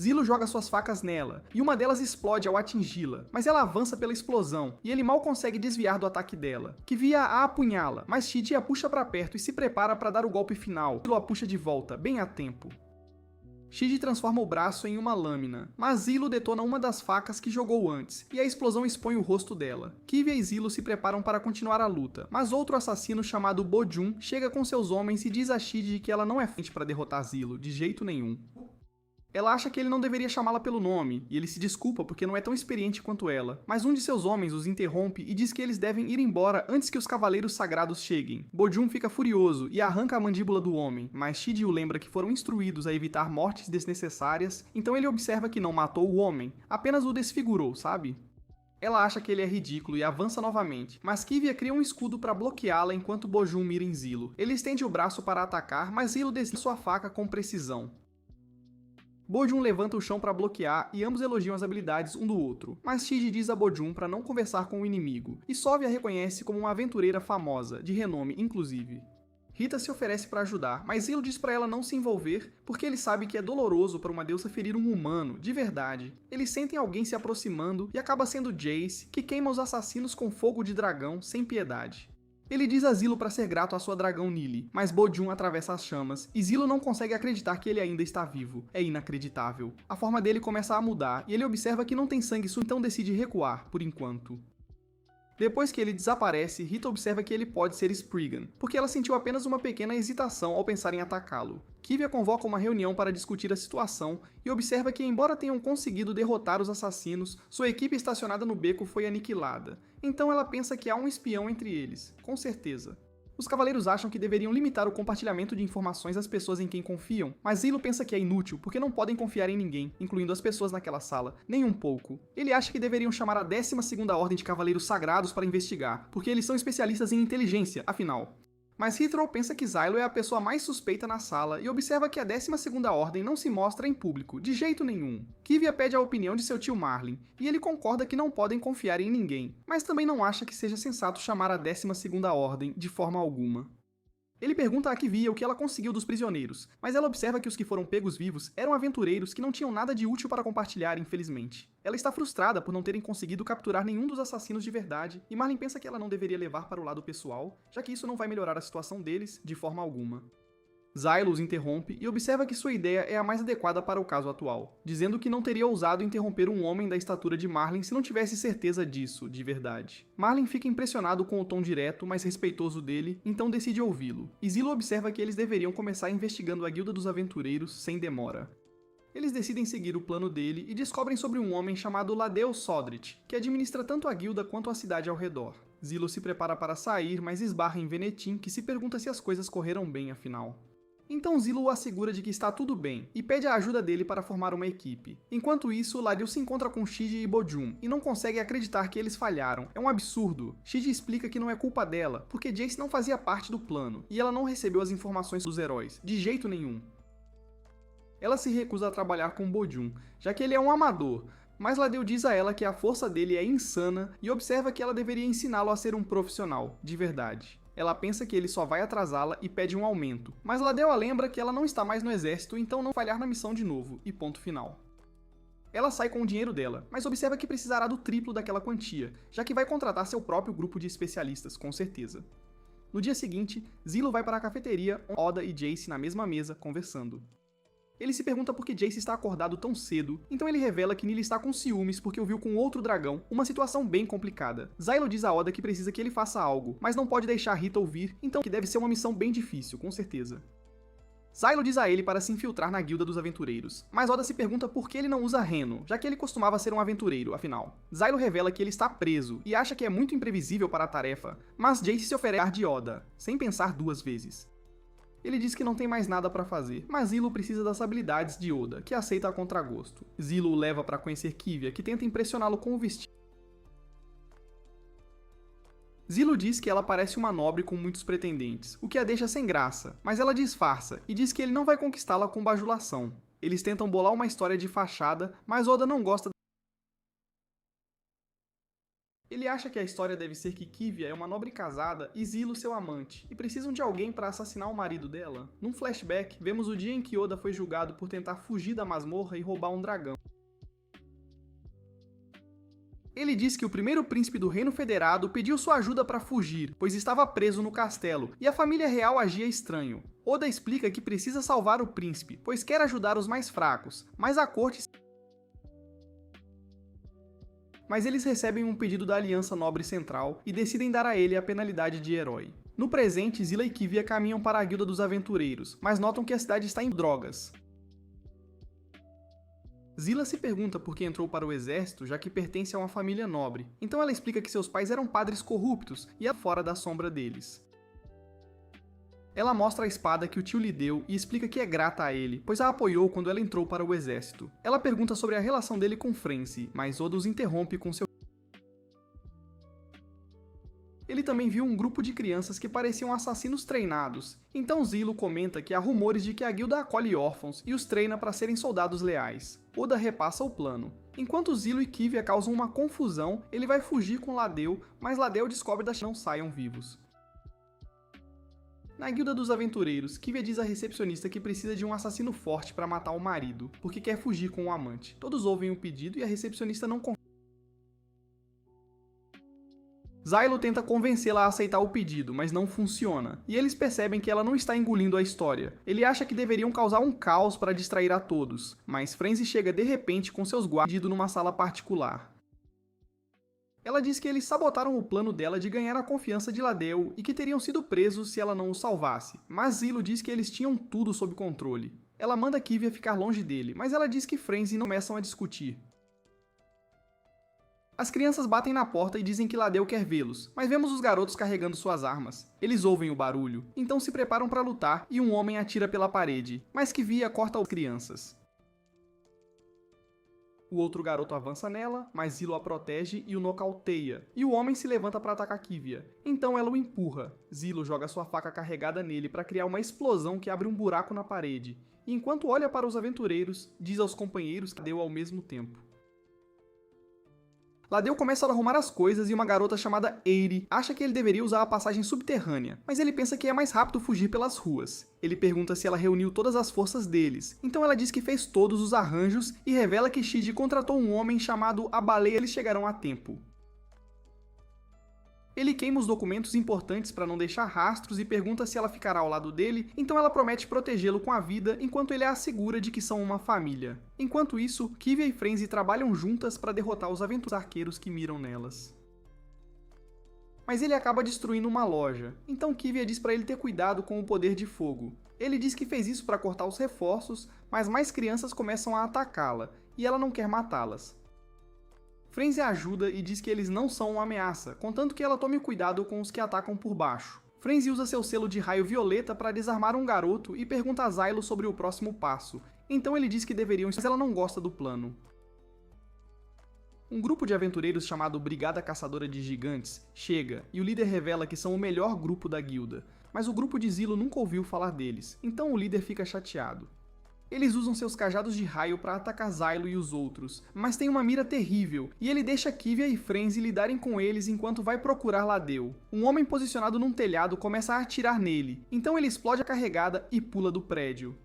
[SPEAKER 1] Zilo joga suas facas nela, e uma delas explode ao atingi-la, mas ela avança pela explosão, e ele mal consegue desviar do ataque dela. Kivia a apunhala, mas Shid a puxa para perto e se prepara para dar o golpe final. Zilo a puxa de volta, bem a tempo. Shid transforma o braço em uma lâmina, mas Zilo detona uma das facas que jogou antes, e a explosão expõe o rosto dela. Kivia e Zilo se preparam para continuar a luta, mas outro assassino chamado Bojun chega com seus homens e diz a Shid que ela não é frente para derrotar Zilo, de jeito nenhum. Ela acha que ele não deveria chamá-la pelo nome, e ele se desculpa porque não é tão experiente quanto ela, mas um de seus homens os interrompe e diz que eles devem ir embora antes que os cavaleiros sagrados cheguem. Bojun fica furioso e arranca a mandíbula do homem, mas Shid o lembra que foram instruídos a evitar mortes desnecessárias, então ele observa que não matou o homem, apenas o desfigurou, sabe? Ela acha que ele é ridículo e avança novamente, mas Kivia cria um escudo para bloqueá-la enquanto Bojum mira em Zilo. Ele estende o braço para atacar, mas Zilo decide sua faca com precisão. Bojum levanta o chão para bloquear e ambos elogiam as habilidades um do outro, mas Shiji diz a Bojum para não conversar com o inimigo, e Sovia a reconhece como uma aventureira famosa, de renome inclusive. Rita se oferece para ajudar, mas Zilo diz para ela não se envolver porque ele sabe que é doloroso para uma deusa ferir um humano, de verdade. Eles sentem alguém se aproximando e acaba sendo Jace, que queima os assassinos com fogo de dragão sem piedade. Ele diz a Zilo para ser grato à sua dragão Nili, mas Bojum atravessa as chamas e Zilo não consegue acreditar que ele ainda está vivo. É inacreditável. A forma dele começa a mudar e ele observa que não tem sangue, então decide recuar, por enquanto. Depois que ele desaparece, Rita observa que ele pode ser Spriggan, porque ela sentiu apenas uma pequena hesitação ao pensar em atacá-lo. Kivia convoca uma reunião para discutir a situação e observa que, embora tenham conseguido derrotar os assassinos, sua equipe estacionada no beco foi aniquilada. Então ela pensa que há um espião entre eles, com certeza. Os cavaleiros acham que deveriam limitar o compartilhamento de informações às pessoas em quem confiam, mas Zilo pensa que é inútil porque não podem confiar em ninguém, incluindo as pessoas naquela sala, nem um pouco. Ele acha que deveriam chamar a 12ª Ordem de Cavaleiros Sagrados para investigar, porque eles são especialistas em inteligência, afinal. Mas Heathrow pensa que Zylo é a pessoa mais suspeita na sala e observa que a 12ª Ordem não se mostra em público, de jeito nenhum. Kivia pede a opinião de seu tio Marlin, e ele concorda que não podem confiar em ninguém, mas também não acha que seja sensato chamar a 12ª Ordem de forma alguma. Ele pergunta a Kivia o que ela conseguiu dos prisioneiros, mas ela observa que os que foram pegos vivos eram aventureiros que não tinham nada de útil para compartilhar, infelizmente. Ela está frustrada por não terem conseguido capturar nenhum dos assassinos de verdade, e Marlin pensa que ela não deveria levar para o lado pessoal, já que isso não vai melhorar a situação deles de forma alguma. Zylo os interrompe e observa que sua ideia é a mais adequada para o caso atual, dizendo que não teria ousado interromper um homem da estatura de Marlin se não tivesse certeza disso, de verdade. Marlin fica impressionado com o tom direto, mas respeitoso dele, então decide ouvi-lo. E Zilo observa que eles deveriam começar investigando a Guilda dos Aventureiros sem demora. Eles decidem seguir o plano dele e descobrem sobre um homem chamado Ladeo Sodrit, que administra tanto a guilda quanto a cidade ao redor. Zilo se prepara para sair, mas esbarra em Venetim, que se pergunta se as coisas correram bem afinal. Então Zilo o assegura de que está tudo bem, e pede a ajuda dele para formar uma equipe. Enquanto isso, Ladeo se encontra com Shiji e Bojum, e não consegue acreditar que eles falharam. É um absurdo. Shiji explica que não é culpa dela, porque Jace não fazia parte do plano, e ela não recebeu as informações dos heróis, de jeito nenhum. Ela se recusa a trabalhar com Bojum, já que ele é um amador, mas Ladeo diz a ela que a força dele é insana e observa que ela deveria ensiná-lo a ser um profissional, de verdade. Ela pensa que ele só vai atrasá-la e pede um aumento, mas Ladeo a lembra que ela não está mais no exército, então não falhar na missão de novo, e ponto final. Ela sai com o dinheiro dela, mas observa que precisará do triplo daquela quantia, já que vai contratar seu próprio grupo de especialistas, com certeza. No dia seguinte, Zilo vai para a cafeteria, com Oda e Jace na mesma mesa, conversando. Ele se pergunta por que Jace está acordado tão cedo, então ele revela que Nili está com ciúmes porque o viu com outro dragão, uma situação bem complicada. Zylo diz a Oda que precisa que ele faça algo, mas não pode deixar Rita ouvir, então que deve ser uma missão bem difícil, com certeza. Zylo diz a ele para se infiltrar na Guilda dos Aventureiros, mas Oda se pergunta por que ele não usa Reno, já que ele costumava ser um aventureiro, afinal. Zylo revela que ele está preso, e acha que é muito imprevisível para a tarefa, mas Jace se oferece de Oda, sem pensar duas vezes. Ele diz que não tem mais nada para fazer, mas Zilo precisa das habilidades de Oda, que aceita a contragosto. Zilo o leva para conhecer Kivia, que tenta impressioná-lo com o vestido. Zilo diz que ela parece uma nobre com muitos pretendentes, o que a deixa sem graça, mas ela disfarça e diz que ele não vai conquistá-la com bajulação. Eles tentam bolar uma história de fachada, mas Oda não gosta. Ele acha que a história deve ser que Kivia é uma nobre casada e Zilo seu amante, e precisam de alguém para assassinar o marido dela. Num flashback, vemos o dia em que Oda foi julgado por tentar fugir da masmorra e roubar um dragão. Ele diz que o primeiro príncipe do Reino Federado pediu sua ajuda para fugir, pois estava preso no castelo, e a família real agia estranho. Oda explica que precisa salvar o príncipe, pois quer ajudar os mais fracos, mas a corte... Mas eles recebem um pedido da Aliança Nobre Central e decidem dar a ele a penalidade de herói. No presente, Zila e Kivia caminham para a Guilda dos Aventureiros, mas notam que a cidade está em drogas. Zila se pergunta por que entrou para o exército, já que pertence a uma família nobre. Então ela explica que seus pais eram padres corruptos e é fora da sombra deles. Ela mostra a espada que o tio lhe deu e explica que é grata a ele, pois a apoiou quando ela entrou para o exército. Ela pergunta sobre a relação dele com Frenzy, mas Oda os interrompe com seu... também viu um grupo de crianças que pareciam assassinos treinados, então Zilo comenta que há rumores de que a guilda acolhe órfãos e os treina para serem soldados leais. Oda repassa o plano. Enquanto Zilo e Kivia causam uma confusão, ele vai fugir com Ladeu, mas Ladeu descobre que não saiam vivos. Na guilda dos aventureiros, Kivia diz à recepcionista que precisa de um assassino forte para matar o marido, porque quer fugir com o amante. Todos ouvem o pedido e a recepcionista não confia. Zylo tenta convencê-la a aceitar o pedido, mas não funciona, e eles percebem que ela não está engolindo a história. Ele acha que deveriam causar um caos para distrair a todos, mas Frenzy chega de repente com seus guardas numa sala particular. Ela diz que eles sabotaram o plano dela de ganhar a confiança de Ladeu e que teriam sido presos se ela não o salvasse, mas Zilo diz que eles tinham tudo sob controle. Ela manda Kivia ficar longe dele, mas ela diz que Frenzy não começam a discutir. As crianças batem na porta e dizem que Ladeu quer vê-los, mas vemos os garotos carregando suas armas. Eles ouvem o barulho, então se preparam para lutar e um homem atira pela parede, mas Kivia corta as crianças. O outro garoto avança nela, mas Zilo a protege e o nocauteia, e o homem se levanta para atacar Kivia. Então ela o empurra. Zilo joga sua faca carregada nele para criar uma explosão que abre um buraco na parede, e enquanto olha para os aventureiros, diz aos companheiros que deu ao mesmo tempo. Ladeu começa a arrumar as coisas e uma garota chamada Eiri acha que ele deveria usar a passagem subterrânea, mas ele pensa que é mais rápido fugir pelas ruas. Ele pergunta se ela reuniu todas as forças deles, então ela diz que fez todos os arranjos e revela que Shiji contratou um homem chamado A Baleia e eles chegarão a tempo. Ele queima os documentos importantes para não deixar rastros e pergunta se ela ficará ao lado dele, então ela promete protegê-lo com a vida enquanto ele a assegura de que são uma família. Enquanto isso, Kivia e Frenzy trabalham juntas para derrotar os aventureiros arqueiros que miram nelas. Mas ele acaba destruindo uma loja, então Kivia diz para ele ter cuidado com o poder de fogo. Ele diz que fez isso para cortar os reforços, mas mais crianças começam a atacá-la, e ela não quer matá-las. Frenzy ajuda e diz que eles não são uma ameaça, contanto que ela tome cuidado com os que atacam por baixo. Frenzy usa seu selo de raio violeta para desarmar um garoto e pergunta a Zylo sobre o próximo passo, então ele diz que deveriam, mas ela não gosta do plano. Um grupo de aventureiros chamado Brigada Caçadora de Gigantes chega, e o líder revela que são o melhor grupo da guilda, mas o grupo de Zilo nunca ouviu falar deles, então o líder fica chateado. Eles usam seus cajados de raio para atacar Zylo e os outros, mas tem uma mira terrível, e ele deixa Kivia e Frenzy lidarem com eles enquanto vai procurar Ladeu. Um homem posicionado num telhado começa a atirar nele, então ele explode a carregada e pula do prédio.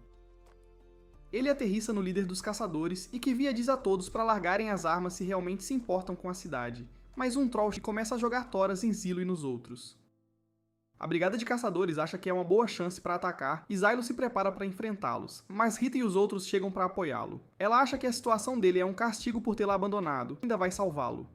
[SPEAKER 1] Ele aterrissa no líder dos caçadores e Kivia diz a todos para largarem as armas se realmente se importam com a cidade, mas um troll começa a jogar toras em Zilo e nos outros. A brigada de caçadores acha que é uma boa chance para atacar e Zylo se prepara para enfrentá-los, mas Rita e os outros chegam para apoiá-lo. Ela acha que a situação dele é um castigo por tê-la abandonado, e ainda vai salvá-lo.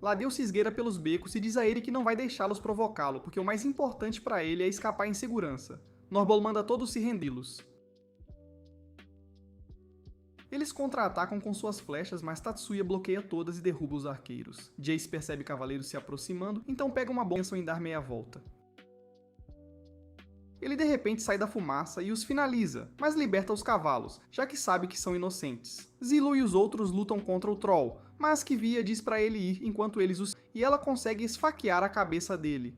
[SPEAKER 1] Ladeu se esgueira pelos becos e diz a ele que não vai deixá-los provocá-lo, porque o mais importante para ele é escapar em segurança. Norbol manda todos se rendê-los. Eles contra-atacam com suas flechas, mas Tatsuya bloqueia todas e derruba os arqueiros. Jace percebe cavaleiros se aproximando, então pega uma bomba em dar meia volta. Ele de repente sai da fumaça e os finaliza, mas liberta os cavalos, já que sabe que são inocentes. Zilo e os outros lutam contra o Troll, mas Kivia diz para ele ir enquanto eles os... e ela consegue esfaquear a cabeça dele.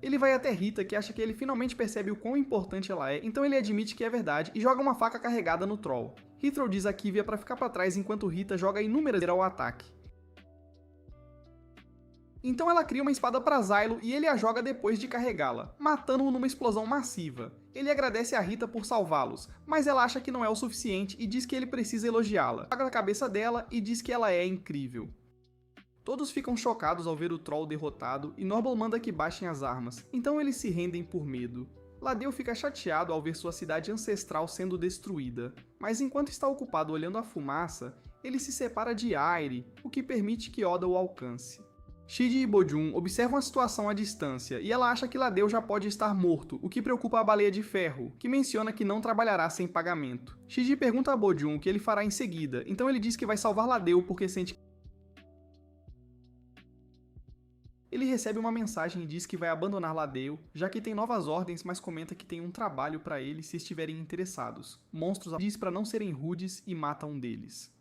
[SPEAKER 1] Ele vai até Rita, que acha que ele finalmente percebe o quão importante ela é, então ele admite que é verdade e joga uma faca carregada no Troll. Hithro diz a Kivia para ficar para trás enquanto Rita joga inúmeras ao ataque. Então ela cria uma espada para Zylo e ele a joga depois de carregá-la, matando-o numa explosão massiva. Ele agradece a Rita por salvá-los, mas ela acha que não é o suficiente e diz que ele precisa elogiá-la. Joga a cabeça dela e diz que ela é incrível. Todos ficam chocados ao ver o Troll derrotado e Norbol manda que baixem as armas, então eles se rendem por medo. Ladeu fica chateado ao ver sua cidade ancestral sendo destruída, mas enquanto está ocupado olhando a fumaça, ele se separa de Airi, o que permite que Oda o alcance. Shiji e Bojun observam a situação à distância e ela acha que Ladeu já pode estar morto, o que preocupa a Baleia de Ferro, que menciona que não trabalhará sem pagamento. Shiji pergunta a Bojun o que ele fará em seguida, então ele diz que vai salvar Ladeu porque sente que ele recebe uma mensagem e diz que vai abandonar Ladeu, já que tem novas ordens, mas comenta que tem um trabalho para ele se estiverem interessados. Monstros diz para não serem rudes e mata um deles.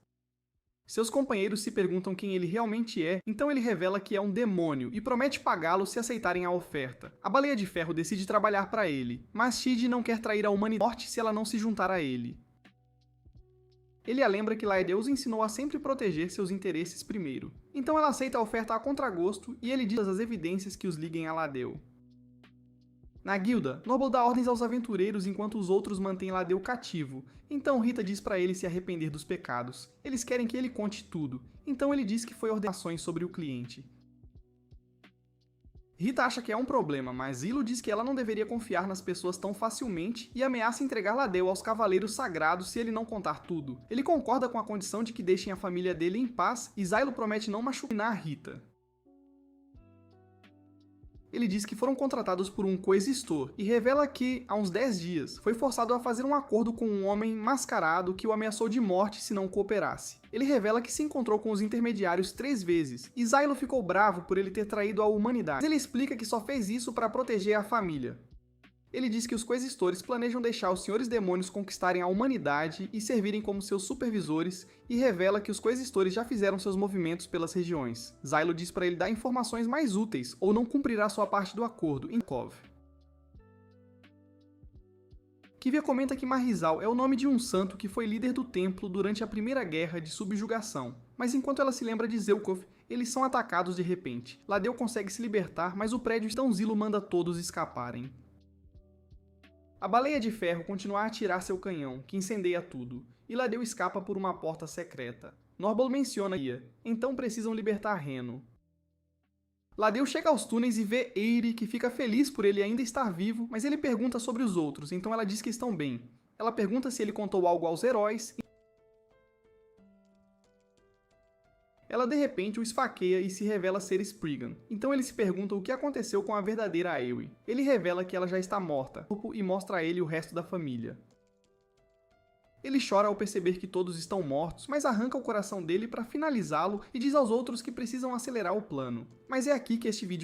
[SPEAKER 1] Seus companheiros se perguntam quem ele realmente é, então ele revela que é um demônio e promete pagá-lo se aceitarem a oferta. A Baleia de Ferro decide trabalhar para ele, mas Shide não quer trair a humanidade se ela não se juntar a ele. Ele a lembra que Laedeo os ensinou a sempre proteger seus interesses primeiro. Então ela aceita a oferta a contragosto e ele diz as evidências que os liguem a Laedeo. Na guilda, Noble dá ordens aos aventureiros enquanto os outros mantêm Laedeo cativo, então Rita diz para ele se arrepender dos pecados. Eles querem que ele conte tudo, então ele diz que foi ordenações sobre o cliente. Rita acha que é um problema, mas Ilo diz que ela não deveria confiar nas pessoas tão facilmente e ameaça entregar Laedeo aos Cavaleiros Sagrados se ele não contar tudo. Ele concorda com a condição de que deixem a família dele em paz e Zylo promete não machucar Rita. Ele diz que foram contratados por um coexistor e revela que, há uns 10 dias, foi forçado a fazer um acordo com um homem mascarado que o ameaçou de morte se não cooperasse. Ele revela que se encontrou com os intermediários 3 vezes, e Zylo ficou bravo por ele ter traído a humanidade. Mas ele explica que só fez isso para proteger a família. Ele diz que os coexistores planejam deixar os senhores demônios conquistarem a humanidade e servirem como seus supervisores, e revela que os coexistores já fizeram seus movimentos pelas regiões. Zylo diz para ele dar informações mais úteis, ou não cumprirá sua parte do acordo, em Kov. Kivia comenta que Marizal é o nome de um santo que foi líder do templo durante a primeira guerra de subjugação, mas enquanto ela se lembra de Zelkov, eles são atacados de repente. Laedeo consegue se libertar, mas o prédio então Zylo manda todos escaparem. A Baleia de Ferro continua a atirar seu canhão, que incendeia tudo, e Laedeo escapa por uma porta secreta. Noble menciona Ia, então precisam libertar Reno. Laedeo chega aos túneis e vê Eire, que fica feliz por ele ainda estar vivo, mas ele pergunta sobre os outros, então ela diz que estão bem. Ela pergunta se ele contou algo aos heróis. Ela de repente o esfaqueia e se revela ser Spriggan. Então ele se pergunta o que aconteceu com a verdadeira Aerie. Ele revela que ela já está morta, e mostra a ele o resto da família. Ele chora ao perceber que todos estão mortos, mas arranca o coração dele para finalizá-lo e diz aos outros que precisam acelerar o plano. Mas é aqui que este vídeo